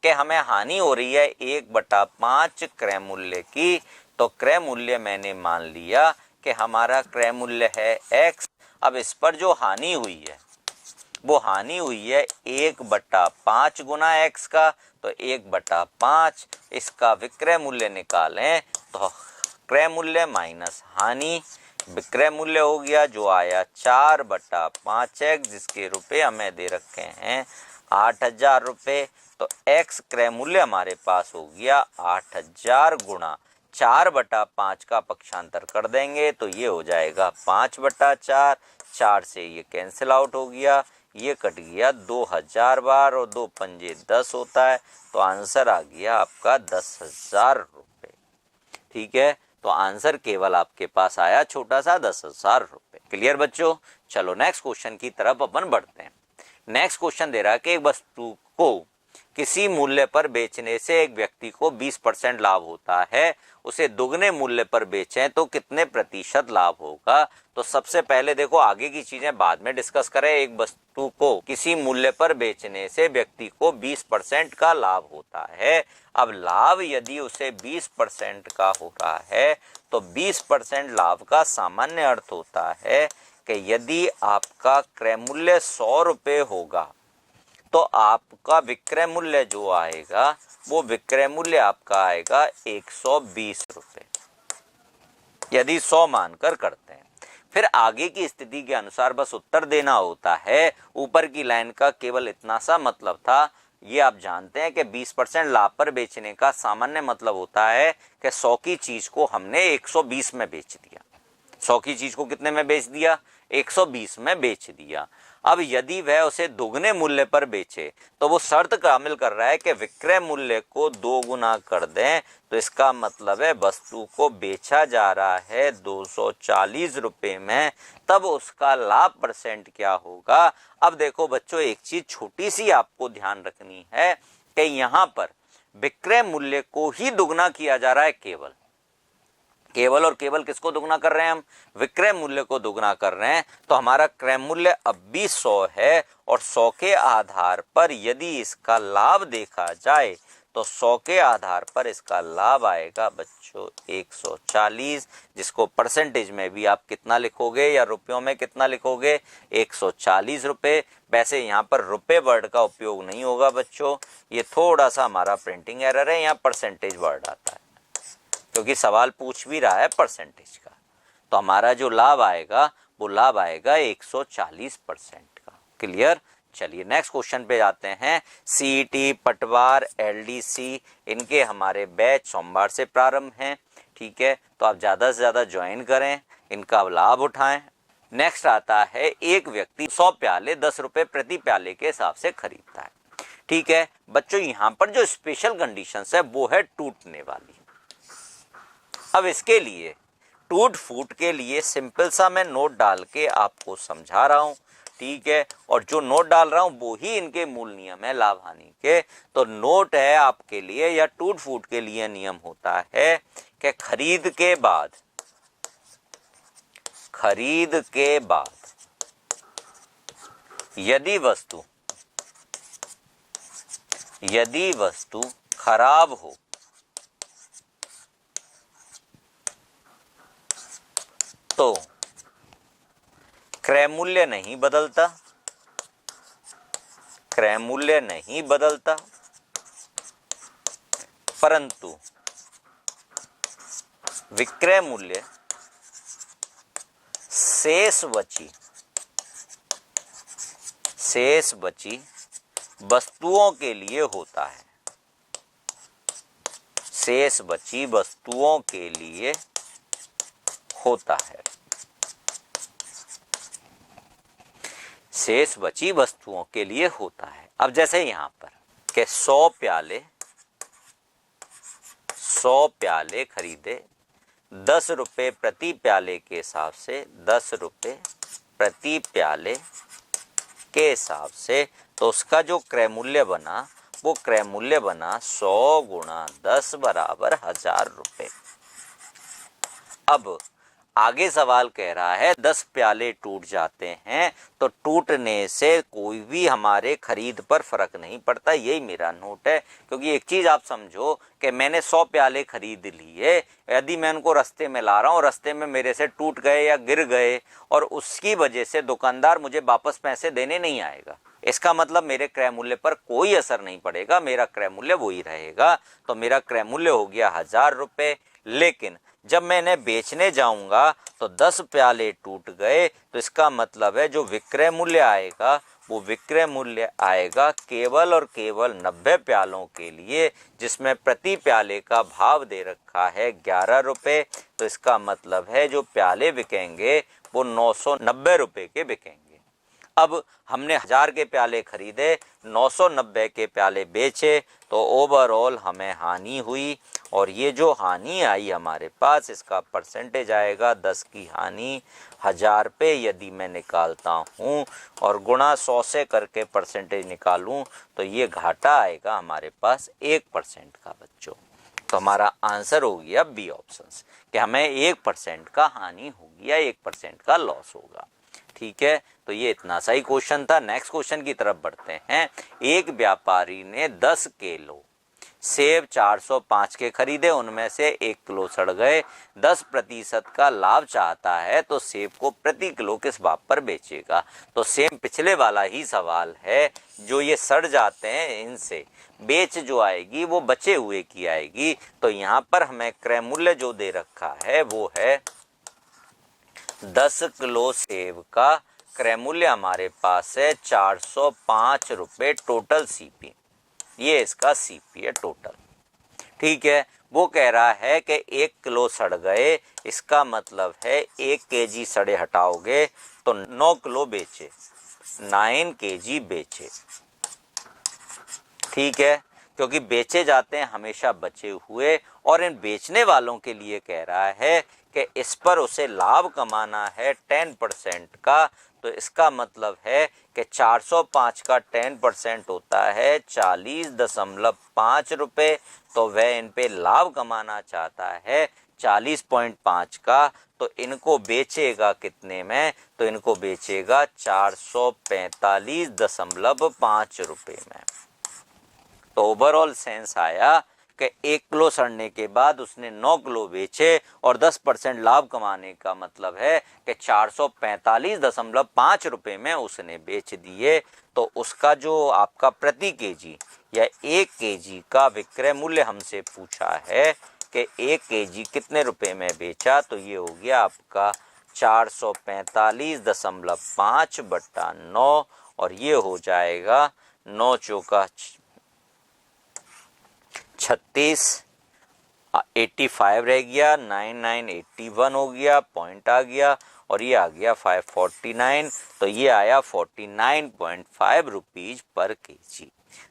कि हमें हानि हो रही है 1/5 क्रय मूल्य की। तो क्रय मूल्य मैंने मान लिया कि हमारा क्रय मूल्य है x। अब इस पर जो हानि हुई है वो हानि हुई है 1/5 गुना x का, तो 1/5 इसका विक्रय मूल्य निकालें तो क्रय मूल्य माइनस हानि, विक्रय मूल्य हो गया जो आया 4/5x, जिसके रुपए हमें दे रखे हैं 8000 रुपये। तो x क्रय मूल्य हमारे पास हो गया 8000 गुणा 4/5 का पक्षांतर कर देंगे तो ये हो जाएगा 5/4। 4 से ये कैंसिल आउट हो गया, ये कट गया 2000 बार, और 2 पंजे 10 होता है, तो आंसर आ गया आपका 10,000 रुपये। ठीक है, तो आंसर केवल आपके पास आया छोटा सा 10,000 रुपये। क्लियर बच्चों? चलो नेक्स्ट क्वेश्चन की तरफ अपन बढ़ते हैं। नेक्स्ट क्वेश्चन दे रहा है कि एक वस्तु को किसी मूल्य पर बेचने से एक व्यक्ति को 20% लाभ होता है, उसे दुगने मूल्य पर बेचें तो कितने प्रतिशत लाभ होगा। तो सबसे पहले देखो, आगे की चीजें बाद में डिस्कस करें। एक वस्तु को किसी मूल्य पर बेचने से व्यक्ति को 20% का लाभ होता है। अब लाभ यदि उसे 20% का हो रहा है तो 20% लाभ का सामान्य अर्थ होता है कि यदि आपका क्रय मूल्य 100 रुपये होगा तो आपका विक्रय मूल्य जो आएगा वो विक्रय मूल्य आपका आएगा 120 रुपये, यदि 100 मानकर करते हैं। फिर आगे की स्थिति के अनुसार बस उत्तर देना होता है। ऊपर की लाइन का केवल इतना सा मतलब था, ये आप जानते हैं कि 20% लाभ पर बेचने का सामान्य मतलब होता है कि 100 की चीज को हमने 120 में बेच दिया। 100 की चीज को कितने में बेच दिया? 120 में बेच दिया। अब यदि वह उसे दोगुने मूल्य पर बेचे तो वो शर्त शामिल कर रहा है कि विक्रय मूल्य को 2 गुना कर दें। तो इसका मतलब है वस्तु को बेचा जा रहा है 240 रुपए में, तब उसका लाभ परसेंट क्या होगा। अब देखो बच्चों, एक चीज छोटी सी आपको ध्यान रखनी है कि यहाँ पर विक्रय मूल्य को ही दुगना किया जा रहा है। केवल और केवल किसको दुगना कर रहे हैं हम? विक्रय मूल्य को दुगना कर रहे हैं। तो हमारा क्रय मूल्य अब भी 100 है, और 100 के आधार पर यदि इसका लाभ देखा जाए तो 100 के आधार पर इसका लाभ आएगा बच्चों 140, जिसको परसेंटेज में भी आप कितना लिखोगे या रुपयों में कितना लिखोगे? 140 रुपये। वैसे यहाँ पर रुपये वर्ड का उपयोग नहीं होगा बच्चों, ये थोड़ा सा हमारा प्रिंटिंग एरर है, यहाँ परसेंटेज वर्ड आता है क्योंकि सवाल पूछ भी रहा है परसेंटेज का। तो हमारा जो लाभ आएगा वो लाभ आएगा 140% का। क्लियर? चलिए नेक्स्ट क्वेश्चन पे जाते हैं। सीईटी, पटवार, एलडीसी, इनके हमारे बैच सोमवार से प्रारंभ हैं। ठीक है, तो आप ज्यादा से ज्यादा ज्वाइन करें, इनका लाभ उठाएं। नेक्स्ट आता है, एक व्यक्ति 100 प्याले 10 रुपए प्रति प्याले के हिसाब से खरीदता है। ठीक है बच्चों, यहाँ पर जो स्पेशल कंडीशन है वो है टूटने वाली। अब इसके लिए टूट फूट के लिए सिंपल सा मैं नोट डाल के आपको समझा रहा हूं। ठीक है, और जो नोट डाल रहा हूं वो ही इनके मूल नियम है लाभ हानि के। तो नोट है आपके लिए, या टूट फूट के लिए नियम होता है कि खरीद के बाद यदि वस्तु खराब हो तो क्रय मूल्य नहीं बदलता, परंतु विक्रय मूल्य शेष बची वस्तुओं के लिए होता है। शेष बची वस्तुओं के लिए होता है। शेष बची वस्तुओं के लिए होता है। अब जैसे यहां पर के 100 प्याले खरीदे, 10 रुपए प्रति प्याले के हिसाब से, 10 रुपए प्रति प्याले के हिसाब से, तो उसका जो क्रय मूल्य बना वो क्रय मूल्य बना 100 गुणा 10 बराबर 1000 रुपए। अब आगे सवाल कह रहा है 10 प्याले टूट जाते हैं तो टूटने से कोई भी हमारे खरीद पर फर्क नहीं पड़ता। यही मेरा नोट है, क्योंकि एक चीज आप समझो कि मैंने 100 प्याले खरीद लिए, यदि मैं उनको रास्ते में ला रहा हूँ, रास्ते में मेरे से टूट गए या गिर गए और उसकी वजह से दुकानदार मुझे वापस पैसे देने नहीं आएगा, इसका मतलब मेरे क्रय मूल्य पर कोई असर नहीं पड़ेगा, मेरा क्रय मूल्य वही रहेगा। तो मेरा क्रय मूल्य हो गया 1000 रुपए। लेकिन जब मैं इन्हें बेचने जाऊंगा तो 10 प्याले टूट गए, तो इसका मतलब है जो विक्रय मूल्य आएगा वो विक्रय मूल्य आएगा केवल और केवल 90 प्यालों के लिए, जिसमें प्रति प्याले का भाव दे रखा है 11 रुपए। तो इसका मतलब है जो प्याले बिकेंगे वो 990 रुपए के बिकेंगे। अब हमने 1000 के प्याले खरीदे, 990 के प्याले बेचे, तो ओवरऑल हमें हानि हुई। और ये जो हानि आई हमारे पास, इसका परसेंटेज आएगा 10 की हानि 1000 पे यदि मैं निकालता हूँ और गुणा 100 से करके परसेंटेज निकालूं तो ये घाटा आएगा हमारे पास 1% का बच्चों। तो हमारा आंसर हो गया बी ऑप्शन कि हमें 1% का हानि होगी या 1% का लॉस होगा। ठीक है, तो ये इतना सा ही क्वेश्चन था। नेक्स्ट क्वेश्चन की तरफ बढ़ते हैं। एक व्यापारी ने 10 किलो सेब 405 के खरीदे, उनमें से 1 किलो सड़ गए, 10% का लाभ चाहता है, तो सेब को प्रति किलो किस भाव पर बेचेगा। तो सेम पिछले वाला ही सवाल है, जो ये सड़ जाते हैं इनसे बेच जो आएगी वो बचे हुए की आएगी। तो यहाँ पर हमें क्रय मूल्य जो दे रखा है वो है 10 किलो सेब का क्रय मूल्य हमारे पास है 405 रुपए टोटल सीपी। ये इसका सीपी है टोटल। ठीक है, वो कह रहा है कि 1 किलो सड़ गए, इसका मतलब है 1 केजी सड़े हटाओगे तो 9 किलो बेचे, 9 केजी बेचे। ठीक है, क्योंकि बेचे जाते हैं हमेशा बचे हुए, और इन बेचने वालों के लिए कह रहा है कि इस पर उसे लाभ कमाना है 10% का। तो इसका मतलब है कि 405 का 10% होता है 40.5 रुपए। तो वह इन पे लाभ कमाना चाहता है 40.5 का। तो इनको बेचेगा कितने में, तो इनको बेचेगा 445.5 रुपए में। तो ओवरऑल सेंस आया कि 1 किलो सड़ने के बाद उसने 9 किलो बेचे और 10% लाभ कमाने का मतलब है कि 445.5 रुपए में उसने बेच दिए। तो उसका जो आपका प्रति केजी या 1 केजी का विक्रय मूल्य हमसे पूछा है कि 1 केजी कितने रुपए में बेचा, तो ये हो गया आपका 445.5 बट्टा 9, और ये हो जाएगा 9 चौका 36, 85 रह गया, 9981 हो गया, पॉइंट आ गया, और ये आ गया 549। तो ये आया 49.5 रुपीज पर केजी।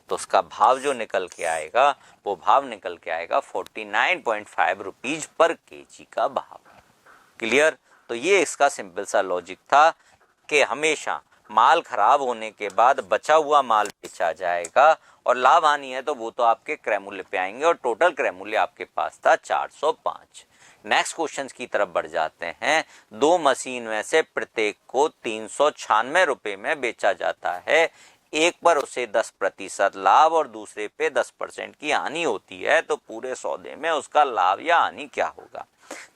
तो उसका भाव जो निकल के आएगा वो भाव निकल के आएगा 49.5 रुपीज पर केजी का भाव। क्लियर? तो ये इसका सिंपल सा लॉजिक था कि हमेशा माल खराब होने के बाद बचा हुआ माल बेचा जाएगा, और लाभ हानि है तो वो तो आपके क्रय मूल्य पे आएंगे, और टोटल क्रय मूल्य आपके पास था 405। नेक्स्ट क्वेश्चन की तरफ बढ़ जाते हैं। 2 मशीन में से प्रत्येक को 396 रुपए में बेचा जाता है। एक पर उसे 10% लाभ और दूसरे पे 10% की हानि होती है, तो पूरे सौदे में उसका लाभ या हानि क्या होगा।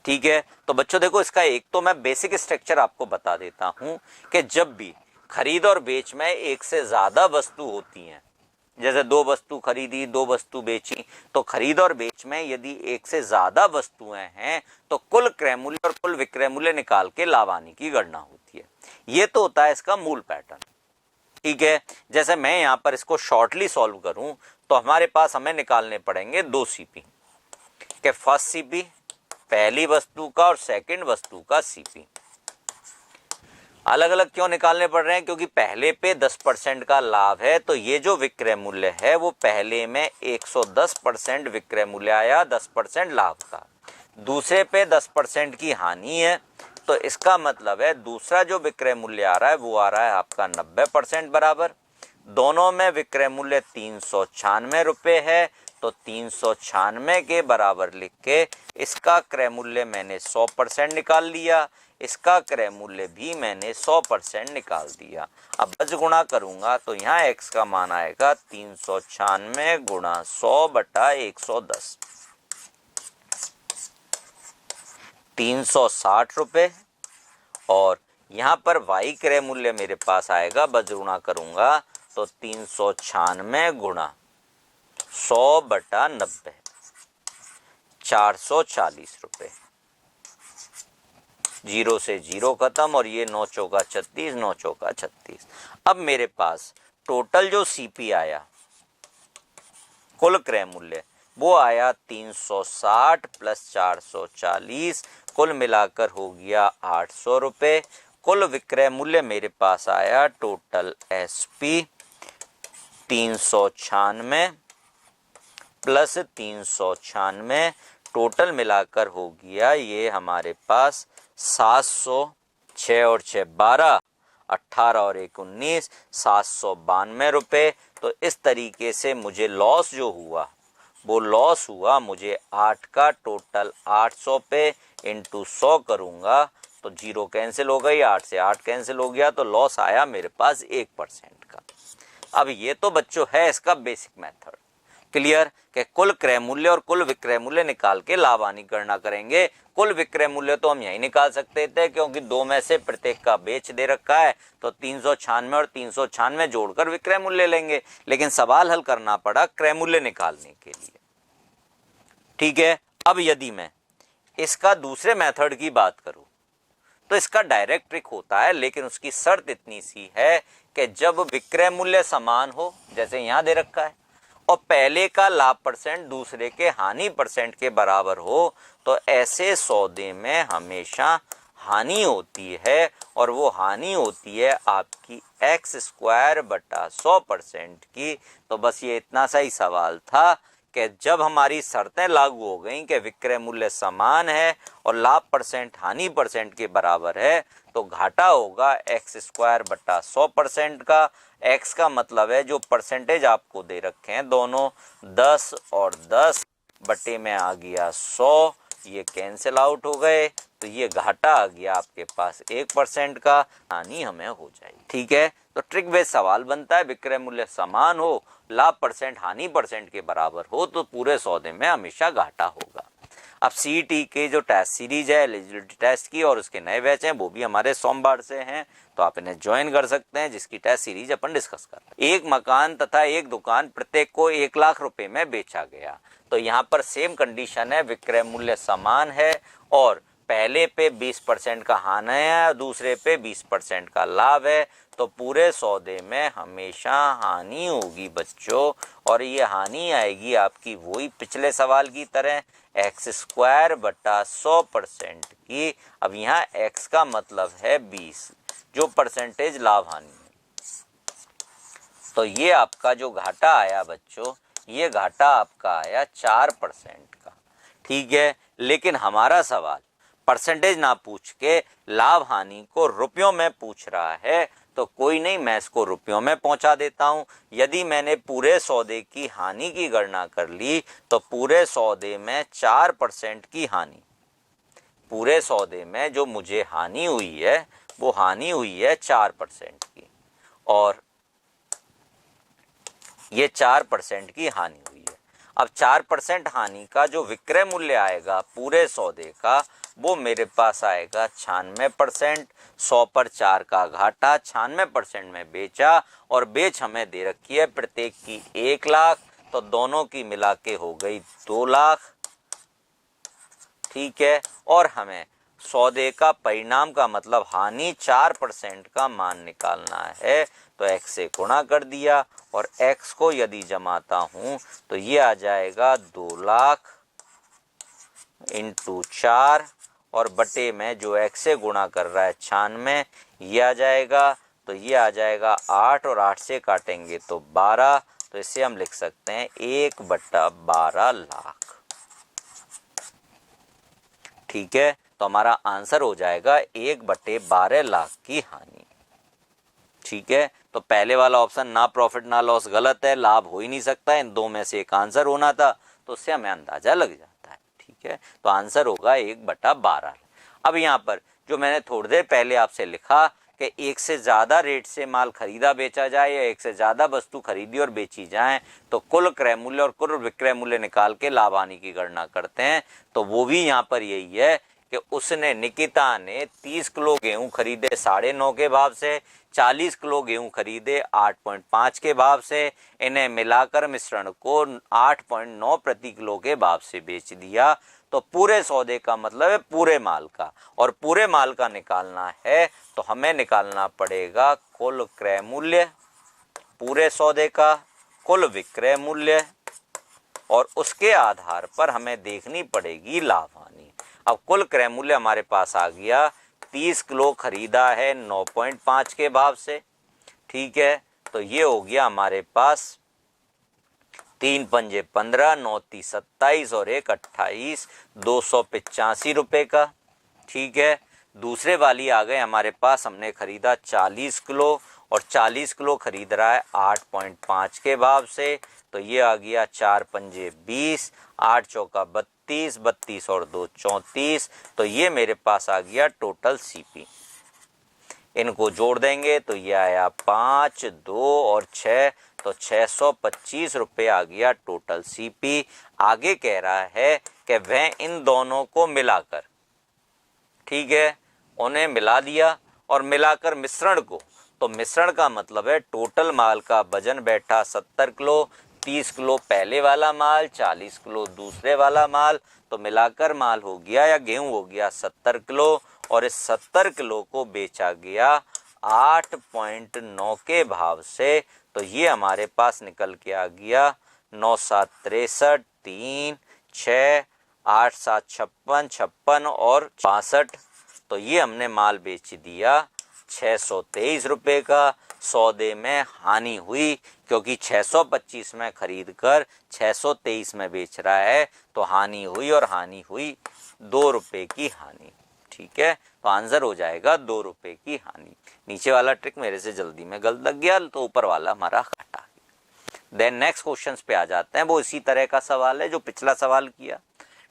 ठीक है, तो बच्चों देखो, इसका एक तो मैं बेसिक स्ट्रक्चर आपको बता देता हूं कि जब भी खरीद और बेच में एक से ज्यादा वस्तु होती हैं जैसे 2 वस्तु खरीदी, 2 वस्तु बेची, तो खरीद और बेच में यदि एक से ज्यादा वस्तुएं हैं तो कुल क्रय मूल्य और कुल विक्रय मूल्य निकाल के लाभ हानि की गणना होती है। ये तो होता है इसका मूल पैटर्न। ठीक है, जैसे मैं यहां पर इसको शॉर्टली सॉल्व करूं तो हमारे पास हमें निकालने पड़ेंगे 2 सीपी के फर्स्ट सीपी पहली वस्तु का और सेकंड वस्तु का सीपी। अलग अलग क्यों निकालने पड़ रहे हैं? क्योंकि पहले पे 10% का लाभ है, तो ये जो विक्रय मूल्य है वो पहले में 110% विक्रय मूल्य आया 10% लाभ का, दूसरे पे 10% की हानि है, तो इसका मतलब है दूसरा जो विक्रय मूल्य आ रहा है वो आ रहा है आपका 90% बराबर। दोनों में विक्रय मूल्य 396 रुपये है, तो 396 के बराबर लिख के इसका क्रय मूल्य मैंने 100% निकाल लिया, इसका क्रय मूल्य भी मैंने 100% निकाल दिया। अब बस गुणा करूंगा तो यहाँ x का मान आएगा 396 गुणा 100 बटा 110, 360 रुपये। और यहाँ पर y क्रय मूल्य मेरे पास आएगा, बस गुणा करूंगा तो 396 गुणा 100 बटा 90, 440 रुपये। 0 से 0 खत्म और ये 9 चौका 36, 9 चौका 36। अब मेरे पास टोटल जो सीपी आया कुल क्रय मूल्य वो आया 360 प्लस 440, कुल मिलाकर हो गया 800 रुपये। कुल विक्रय मूल्य मेरे पास आया टोटल एसपी 396 प्लस 396, टोटल मिलाकर हो गया ये हमारे पास 700, 6 और 6 12, 18 और 1 19, 792 रुपये। तो इस तरीके से मुझे लॉस जो हुआ वो लॉस हुआ मुझे 8 का टोटल 800 पे इंटू 100 करूंगा तो 0 कैंसिल हो गई, 8 से 8 कैंसिल हो गया, तो लॉस आया मेरे पास 1% का। अब ये तो बच्चों है इसका बेसिक मेथड। क्लियर कि कुल क्रय मूल्य और कुल विक्रय मूल्य निकाल के लाभ हानि गणना करेंगे। कुल विक्रय मूल्य तो हम यही निकाल सकते थे क्योंकि 2 में से प्रत्येक का बेच दे रखा है, तो 396 और 396 जोड़कर विक्रय मूल्य लेंगे, लेकिन सवाल हल करना पड़ा क्रय मूल्य निकालने के लिए। ठीक है, अब यदि मैं इसका दूसरे मेथड की बात करूं तो इसका डायरेक्ट ट्रिक होता है, लेकिन उसकी शर्त इतनी सी है कि जब विक्रय मूल्य समान हो, जैसे यहां दे रखा है, और पहले का लाभ परसेंट दूसरे के हानि परसेंट के बराबर हो, तो ऐसे सौदे में हमेशा हानि होती है, और वो हानि होती है आपकी x² बटा 100% की। तो बस ये इतना सा ही सवाल था कि जब हमारी शर्तें लागू हो गई कि विक्रय मूल्य समान है और लाभ परसेंट हानि परसेंट के बराबर है, तो घाटा होगा x² बटा 100% का। x का मतलब है जो परसेंटेज आपको दे रखे हैं दोनों, 10 और 10 बटे में आ गया 100, ये कैंसिल आउट हो गए, तो ये घाटा आ गया आपके पास 1% का, हानि हमें हो जाएगी। ठीक है, तो ट्रिक बेस्ड सवाल बनता है, विक्रय मूल्य समान हो, लाभ परसेंट हानि परसेंट के बराबर हो, तो पूरे सौदे में हमेशा घाटा होगा। अब सीईटी के जो टेस्ट सीरीज है एलिजिबिलिटी टेस्ट की और उसके नए बैच हैं वो भी हमारे सोमवार से हैं, तो आप इन्हें ज्वाइन कर सकते हैं, जिसकी टेस्ट सीरीज अपन डिस्कस कर रहे हैं। एक मकान तथा एक दुकान प्रत्येक को 1 लाख रुपए में बेचा गया, तो यहाँ पर सेम कंडीशन है, विक्रय मूल्य समान है और पहले पे 20% का हानि है, दूसरे पे 20% का लाभ है, तो पूरे सौदे में हमेशा हानि होगी बच्चों, और ये हानि आएगी आपकी वही पिछले सवाल की तरह x² बटा 100% की। अब यहाँ x का मतलब है 20, जो परसेंटेज लाभ हानि है, तो ये आपका जो घाटा आया बच्चों, ये घाटा आपका आया 4% का। ठीक है, लेकिन हमारा सवाल परसेंटेज ना पूछ के लाभ हानि को रुपयों में पूछ रहा है, तो कोई नहीं, मैं इसको रुपयों में पहुंचा देता हूं। यदि मैंने पूरे सौदे की हानि की गणना कर ली तो पूरे सौदे में 4% की हानि, पूरे सौदे में जो मुझे हानि हुई है वो हानि हुई है 4% की, और ये 4% की हानि हुई है। अब 4% हानि का जो विक्रय मूल्य आएगा पूरे सौदे का, वो मेरे पास आएगा 96%। 100 पर 4 का घाटा, 96% में बेचा, और बेच हमें दे रखी है प्रत्येक की 1 लाख, तो दोनों की मिला के हो गई 2 लाख। ठीक है, और हमें सौदे का परिणाम का मतलब हानि 4% का मान निकालना है, तो x से गुणा कर दिया, और x को यदि जमाता हूं तो ये आ जाएगा 2 लाख इंटू 4, और बटे में जो x से गुणा कर रहा है 96, ये आ जाएगा, तो ये आ जाएगा 8, और 8 से काटेंगे तो 12, तो इसे हम लिख सकते हैं 1/12 लाख। ठीक है, तो हमारा आंसर हो जाएगा 1/12 लाख की हानि। ठीक है, तो पहले वाला ऑप्शन ना प्रॉफिट ना लॉस गलत है, लाभ हो ही नहीं सकता, इन दो में से एक आंसर होना था, तो उससे हमें अंदाजा लग जाता है। ठीक है, तो आंसर होगा 1/12। अब यहाँ पर जो मैंने थोड़ी देर पहले आपसे लिखा कि एक से ज्यादा रेट से माल खरीदा बेचा जाए या एक से ज्यादा वस्तु खरीदी और बेची जाए तो कुल क्रय मूल्य और कुल विक्रय मूल्य निकाल के लाभ हानि की गणना करते हैं, तो वो भी यहाँ पर यही है कि उसने निकिता ने 30 किलो गेहूं खरीदे 9.5 के भाव से, 40 किलो गेहूं खरीदे 8.5 के भाव से, इन्हें मिलाकर मिश्रण को 8.9 प्रति किलो के भाव से बेच दिया। तो पूरे सौदे का मतलब है पूरे माल का, और पूरे माल का निकालना है तो हमें निकालना पड़ेगा कुल क्रय मूल्य, पूरे सौदे का कुल विक्रय मूल्य, और उसके आधार पर हमें देखनी पड़ेगी लाभ हानि। अब कुल क्रय मूल्य हमारे पास आ गया, 30 किलो खरीदा है 9.5 के भाव से। ठीक है, तो ये हो गया हमारे पास 3 पंजे 15, 9 30 27 और 1 28, 285 रुपए का। ठीक है, दूसरे वाली आ गए हमारे पास, हमने खरीदा 40 किलो और 40 किलो खरीद रहा है 8.5 के भाव से, तो ये आ गया 4 पंजे 20, 8 चौका 32, 32 और 2 34, तो ये मेरे पास आ गया टोटल सीपी। इनको जोड़ देंगे तो ये आया 5, 2 और 6, तो 625 रुपये आ गया टोटल सीपी। आगे कह रहा है कि वह इन दोनों को मिलाकर, ठीक है, उन्हें मिला दिया और मिलाकर मिश्रण को, तो मिश्रण का मतलब है टोटल माल का वजन बैठा 70 किलो, 30 किलो पहले वाला माल, 40 किलो दूसरे वाला माल, तो मिलाकर माल हो गया या गेहूं हो गया 70 किलो, और इस 70 किलो को बेचा गया 8.9 के भाव से, तो ये हमारे पास निकल के आ गया 9 7 63, 3 6 8 7 56, 56 और 62, तो ये हमने माल बेच दिया 623 रुपये का। सौदे में हानि हुई क्योंकि 625 में खरीद कर 623 में बेच रहा है, तो हानि हुई, और हानि हुई 2 रुपये की हानि। ठीक है, तो आंसर हो जाएगा 2 रुपये की हानि। नीचे वाला ट्रिक मेरे से जल्दी में गलत लग गया, तो ऊपर वाला हमारा घाटा गया। देन नेक्स्ट क्वेश्चन पे आ जाते हैं, वो इसी तरह का सवाल है जो पिछला सवाल किया।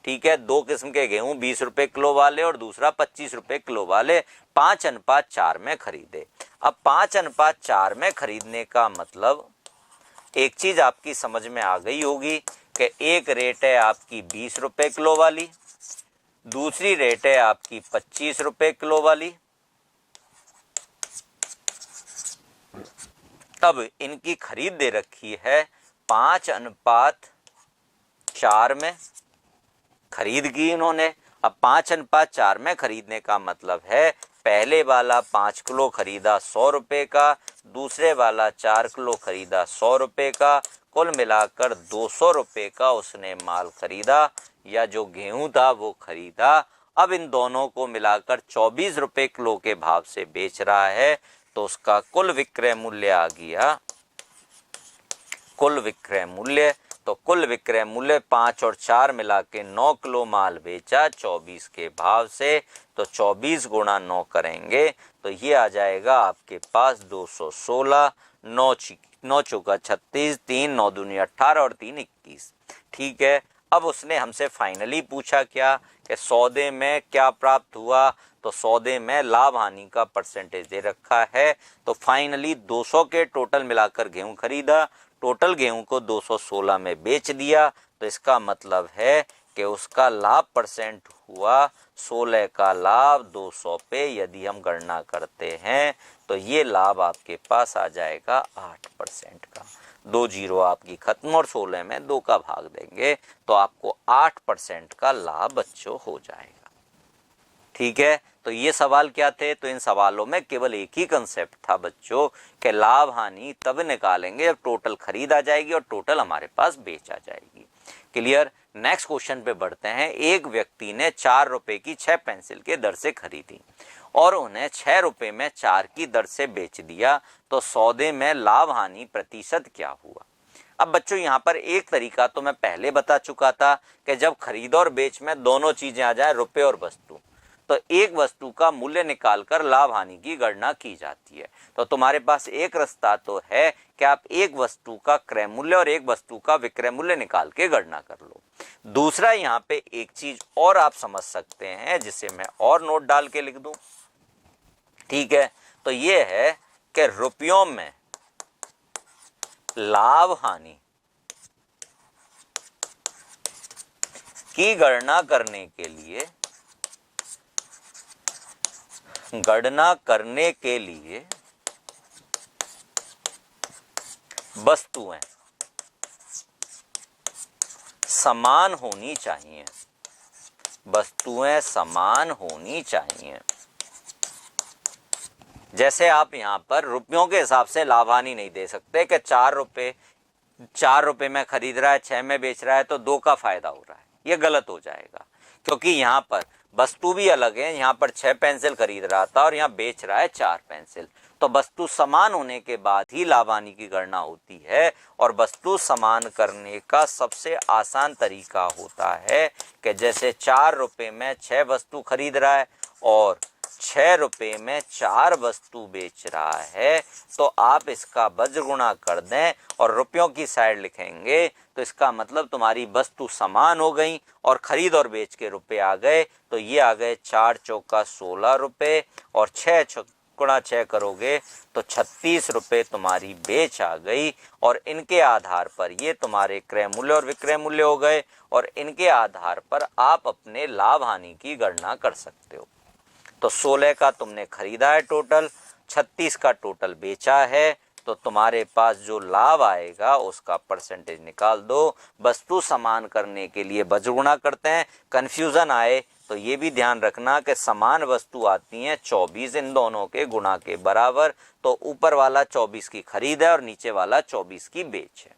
ठीक है, 2 किस्म के गेहूं 20 रुपए किलो वाले और दूसरा 25 रुपए किलो वाले 5:4 में खरीदे। अब 5:4 में खरीदने का मतलब एक चीज आपकी समझ में आ गई होगी कि एक रेट है आपकी 20 रुपए किलो वाली, दूसरी रेट है आपकी 25 रुपए किलो वाली। तब इनकी खरीद दे रखी है 5:4 में खरीद की इन्होंने। अब 5:4 में खरीदने का मतलब है पहले वाला 5 किलो खरीदा 100 रुपए का, दूसरे वाला 4 किलो खरीदा 100 रुपए का, कुल मिलाकर 200 रुपए का उसने माल खरीदा या जो गेहूं था वो खरीदा। अब इन दोनों को मिलाकर 24 रुपए किलो के भाव से बेच रहा है, तो उसका कुल विक्रय मूल्य आ गया, कुल विक्रय मूल्य, तो कुल विक्रय मूल्य 5 और 4 मिला के 9 किलो माल बेचा 24 के भाव से, तो 24 गुणा 9 करेंगे तो ये आ जाएगा आपके पास 216, 9 चौका 36, 3 9 दूनी 18 और 3 21। ठीक है, अब उसने हमसे फाइनली पूछा क्या कि सौदे में क्या प्राप्त हुआ, तो सौदे में लाभ हानि का परसेंटेज दे रखा है। तो फाइनली 200 के टोटल मिलाकर गेहूं खरीदा, टोटल गेहूं को 216 में बेच दिया, तो तो इसका मतलब है कि उसका लाभ परसेंट हुआ 16 का लाभ 200 पे। यदि हम गणना करते हैं तो ये लाभ आपके पास आ जाएगा 8% का। 2 जीरो आपकी खत्म और 16 में 2 का भाग देंगे तो आपको 8% का लाभ बच्चों हो जाएगा। ठीक है, तो ये सवाल क्या थे? तो इन सवालों में केवल एक ही कंसेप्ट था बच्चों कि लाभ हानि तब निकालेंगे जब टोटल खरीद आ जाएगी और टोटल हमारे पास बेच आ जाएगी। क्लियर? नेक्स्ट क्वेश्चन पे बढ़ते हैं। एक व्यक्ति ने 4 रुपए की 6 पेंसिल के दर से खरीदी और उन्हें 6 रुपए में 4 की दर से बेच दिया, तो सौदे में लाभ हानि प्रतिशत क्या हुआ? अब बच्चों यहाँ पर एक तरीका तो मैं पहले बता चुका था कि जब खरीद और बेच में दोनों चीजें आ जाए, रुपए और वस्तु, तो एक वस्तु का मूल्य निकालकर लाभ हानि की गणना की जाती है। तो तुम्हारे पास एक रास्ता तो है कि आप एक वस्तु का क्रय मूल्य और एक वस्तु का विक्रय मूल्य निकाल के गणना कर लो। दूसरा यहाँ पे एक चीज और आप समझ सकते हैं जिसे मैं और नोट डाल के लिख दूं। ठीक है, तो ये है कि रुपयों में लाभ हानि की गणना करने के लिए वस्तुएं समान होनी चाहिए। वस्तुएं समान होनी चाहिए। जैसे आप यहां पर रुपयों के हिसाब से लाभ हानि नहीं दे सकते कि 4 रुपए में खरीद रहा है, 6 में बेच रहा है तो 2 का फायदा हो रहा है। ये गलत हो जाएगा, क्योंकि यहाँ पर वस्तु भी अलग है। यहाँ पर 6 पेंसिल खरीद रहा था और यहाँ बेच रहा है 4 पेंसिल। तो वस्तु समान होने के बाद ही लाभ हानि की गणना होती है। और वस्तु समान करने का सबसे आसान तरीका होता है कि जैसे 4 रुपए में 6 वस्तु खरीद रहा है और 6 रुपए में 4 वस्तु बेच रहा है, तो आप इसका वज्र गुणा कर दें और रुपयों की साइड लिखेंगे, तो इसका मतलब तुम्हारी वस्तु समान हो गई और खरीद और बेच के रुपए आ गए। तो ये आ गए 4 चौका 16 रुपए और 6 गुणा 6 करोगे तो 36 रुपए तुम्हारी बेच आ गई। और इनके आधार पर ये तुम्हारे क्रय मूल्य और विक्रय मूल्य हो गए और इनके आधार पर आप अपने लाभ हानि की गणना कर सकते हो। तो 16 का तुमने खरीदा है टोटल, 36 का टोटल बेचा है, तो तुम्हारे पास जो लाभ आएगा उसका परसेंटेज निकाल दो। वस्तु समान करने के लिए वज्र गुणा करते हैं। कंफ्यूजन आए तो ये भी ध्यान रखना कि समान वस्तु आती हैं 24 इन दोनों के गुणा के बराबर। तो ऊपर वाला 24 की खरीद है और नीचे वाला 24 की बेच है।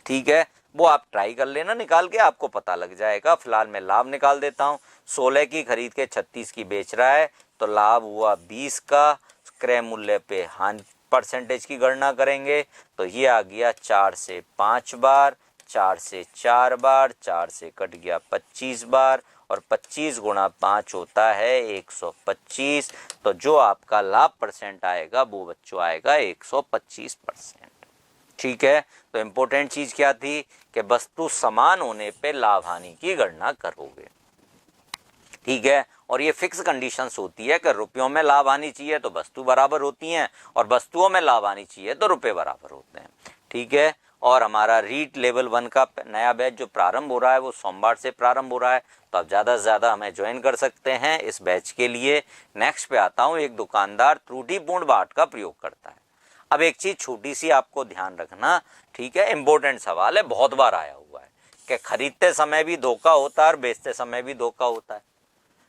ठीक है, वो आप ट्राई कर लेना, निकाल के आपको पता लग जाएगा। फिलहाल मैं लाभ निकाल देता हूँ। 16 की खरीद के 36 की बेच रहा है तो लाभ हुआ 20 का। क्रय मूल्य पे हानि परसेंटेज की गणना करेंगे तो ये आ गया 4 से 5 बार, 4 से 4 बार, 4 से कट गया 25 बार और 25 गुणा 5 होता है 125। तो जो आपका लाभ परसेंट आएगा वो बच्चों आएगा 125%। ठीक है, तो इंपॉर्टेंट चीज क्या थी कि वस्तु समान होने पे लाभ हानि की गणना करोगे। ठीक है, और ये फिक्स कंडीशंस होती है कि रुपयों में लाभ आनी चाहिए तो वस्तु बराबर होती हैं और वस्तुओं में लाभ आनी चाहिए तो रुपए बराबर होते हैं। ठीक है, और हमारा रीट लेवल 1 का नया बैच जो प्रारंभ हो रहा है वो सोमवार से प्रारंभ हो रहा है, तो आप ज़्यादा से ज़्यादा हमें ज्वाइन कर सकते हैं इस बैच के लिए। नेक्स्ट पे आता हूँ, एक दुकानदार त्रुटिपूर्ण बाट का प्रयोग करता है। अब एक चीज़ छोटी सी आपको ध्यान रखना, ठीक है, इंपॉर्टेंट सवाल है, बहुत बार आया हुआ है कि खरीदते समय भी धोखा होता है और बेचते समय भी धोखा होता है।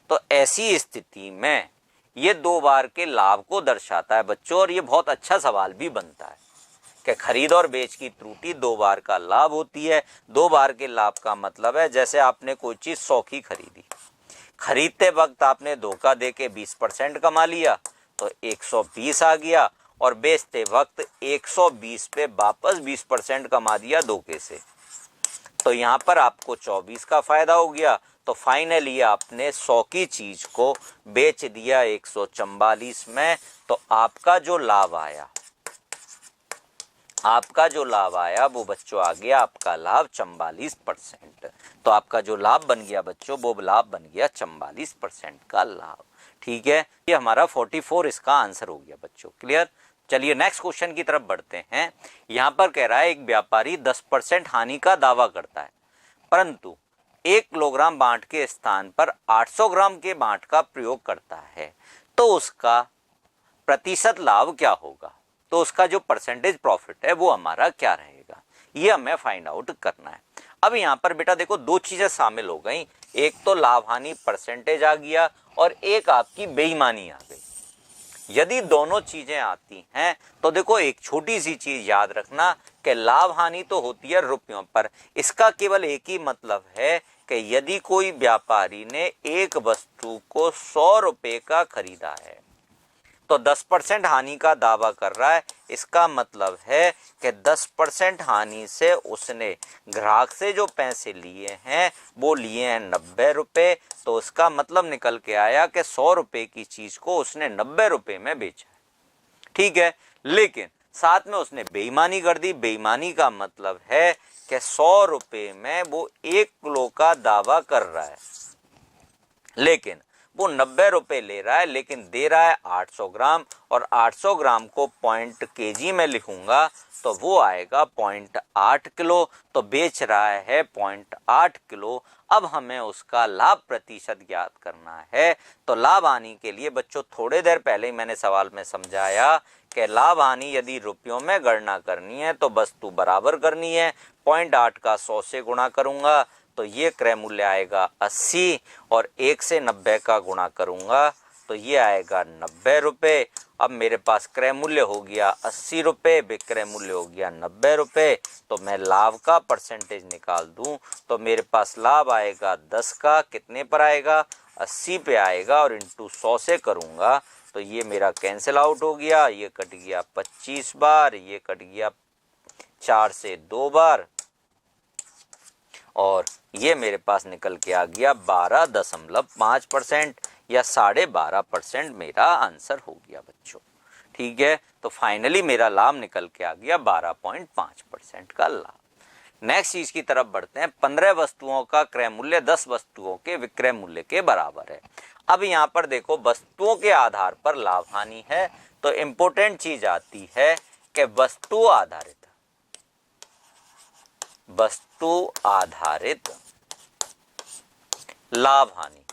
तो ऐसी स्थिति में ये 2 बार के लाभ को दर्शाता है बच्चों, और ये बहुत अच्छा सवाल भी बनता है कि खरीद और बेच की त्रुटि 2 बार का लाभ होती है। 2 बार के लाभ का मतलब है जैसे आपने कोई चीज 100 की खरीदी, खरीदते वक्त आपने धोखा दे के 20% कमा लिया तो 120 आ गया, और बेचते वक्त 120 पे वापस 20% कमा दिया धोखे से, तो यहाँ पर आपको 24 का फायदा हो गया। तो फाइनली आपने 100 की चीज को बेच दिया 144 में, तो आपका जो लाभ आया वो बच्चों आ गया आपका लाभ 44%। तो आपका जो लाभ बन गया बच्चों वो लाभ बन गया 44% का लाभ। ठीक है, ये हमारा 44 इसका आंसर हो गया बच्चों। क्लियर? चलिए नेक्स्ट क्वेश्चन की तरफ बढ़ते हैं। यहाँ पर कह रहा है एक व्यापारी 10% हानि का दावा करता है, परंतु 1 किलोग्राम बांट के स्थान पर 800 ग्राम के बांट का प्रयोग करता है तो उसका प्रतिशत लाभ क्या होगा, तो उसका जो परसेंटेज प्रॉफिट है वो हमारा क्या रहेगा, ये हमें फाइंड आउट करना है। अब यहाँ पर बेटा देखो 2 चीजें शामिल हो गई, एक तो लाभ हानि परसेंटेज आ गया और एक आपकी बेईमानी आ गई। यदि दोनों चीजें आती हैं तो देखो एक छोटी सी चीज याद रखना कि लाभ हानि तो होती है रुपयों पर, इसका केवल एक ही मतलब है कि यदि कोई व्यापारी ने एक वस्तु को 100 रुपए का खरीदा है तो 10% हानि का दावा कर रहा है, इसका मतलब है कि 10% हानि से उसने ग्राहक से जो पैसे लिए हैं वो लिए हैं 90 रुपए, तो उसका मतलब निकल के आया कि 100 रुपए की चीज को उसने 90 रुपए में बेचा। ठीक है, लेकिन साथ में उसने बेईमानी कर दी। बेईमानी का मतलब है कि 100 रुपए में वो 1 किलो का दावा कर रहा है, लेकिन वो 90 रुपए ले रहा है, लेकिन दे रहा है 800 ग्राम, और 800 ग्राम को पॉइंट केजी में लिखूंगा तो वो आएगा 0.8 किलो, तो बेच रहा है 0.8 किलो। अब हमें उसका लाभ प्रतिशत ज्ञात करना है। तो लाभ हानि के लिए बच्चों थोड़ी देर पहले ही मैंने सवाल में समझाया कि लाभ हानि यदि रुपयों में गणना करनी है तो वस्तु बराबर करनी है, 0.8 का 100 से गुणा करूंगा तो ये क्रय मूल्य आएगा 80, और 1 से 90 का गुणा करूंगा तो ये आएगा 90 रुपए। अब मेरे पास क्रय मूल्य हो गया 80 रुपए, विक्रय मूल्य हो गया 90 रुपए, तो मैं लाभ का परसेंटेज निकाल दूं तो मेरे पास लाभ आएगा 10 का, कितने पर आएगा 80 पे आएगा, और इंटू 100 से करूंगा तो ये मेरा कैंसिल आउट हो गया, ये कट गया 25 बार, ये कट गया 4 से 2 बार, और ये मेरे पास निकल के आ गया 12.5% या 12.5% मेरा आंसर हो गया बच्चों। ठीक है, तो फाइनली मेरा लाभ निकल के आ गया 12.5% का लाभ। नेक्स्ट चीज की तरफ बढ़ते हैं। 15 वस्तुओं का क्रय मूल्य 10 वस्तुओं के विक्रय मूल्य के बराबर है। अब यहाँ पर देखो वस्तुओं के आधार पर लाभ हानि है, तो इंपॉर्टेंट चीज आती है कि वस्तु आधारित लाभ हानि,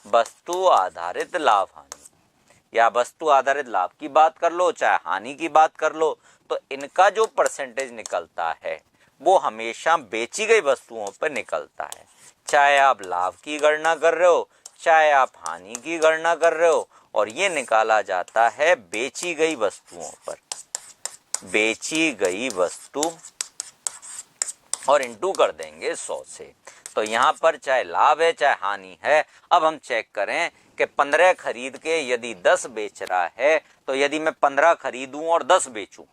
वस्तु आधारित लाभ हानि या वस्तु आधारित लाभ की बात कर लो चाहे हानि की बात कर लो, तो इनका जो परसेंटेज निकलता है वो हमेशा बेची गई वस्तुओं पर निकलता है। चाहे आप लाभ की गणना कर रहे हो चाहे आप हानि की गणना कर रहे हो, और ये निकाला जाता है बेची गई वस्तुओं पर। बेची गई वस्तु और इंटू कर देंगे 100 से, तो यहाँ पर चाहे लाभ है चाहे हानि है। अब हम चेक करें कि 15 खरीद के यदि 10 बेच रहा है, तो यदि मैं 15 खरीदूं और 10 बेचूं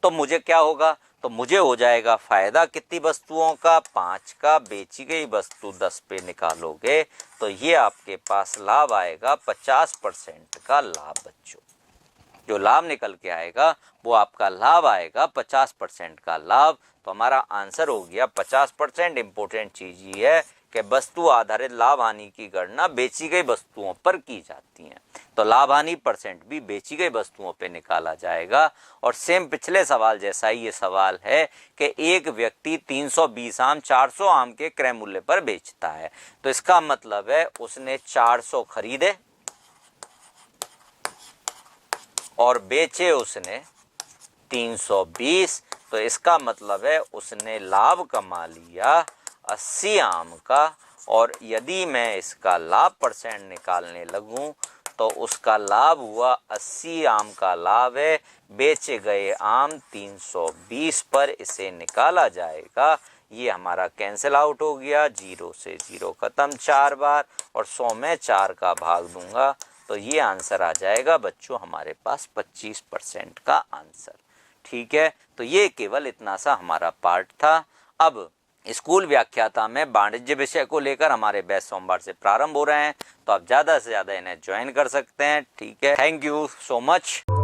तो मुझे क्या होगा, तो मुझे हो जाएगा फायदा कितनी वस्तुओं का, 5 का। बेची गई वस्तु 10 पे निकालोगे तो ये आपके पास लाभ आएगा 50% का लाभ बच्चों। जो लाभ निकल के आएगा वो आपका लाभ आएगा 50% का लाभ। तो हमारा आंसर हो गया 50%। इंपॉर्टेंट चीज ये है कि वस्तु आधारित लाभ हानि की गणना बेची गई वस्तुओं पर की जाती है, तो लाभ हानि परसेंट भी बेची गई वस्तुओं पे निकाला जाएगा। और सेम पिछले सवाल जैसा ही ये सवाल है कि एक व्यक्ति 320 आम 400 आम के क्रय मूल्य पर बेचता है, तो इसका मतलब है उसने 400 खरीदे और बेचे उसने 320, तो इसका मतलब है उसने लाभ कमा लिया 80 आम का। और यदि मैं इसका लाभ परसेंट निकालने लगूं तो उसका लाभ हुआ 80 आम का लाभ है, बेचे गए आम 320 पर, इसे निकाला जाएगा। ये हमारा कैंसिल आउट हो गया, 0 से 0 खत्म 4 बार, और 100 में 4 का भाग दूंगा तो ये आंसर आ जाएगा बच्चों हमारे पास 25% का आंसर। ठीक है, तो ये केवल इतना सा हमारा पार्ट था। अब स्कूल व्याख्याता में वाणिज्य विषय को लेकर हमारे बैच सोमवार से प्रारंभ हो रहे हैं, तो आप ज़्यादा से ज़्यादा इन्हें ज्वाइन कर सकते हैं। ठीक है, थैंक यू सो मच।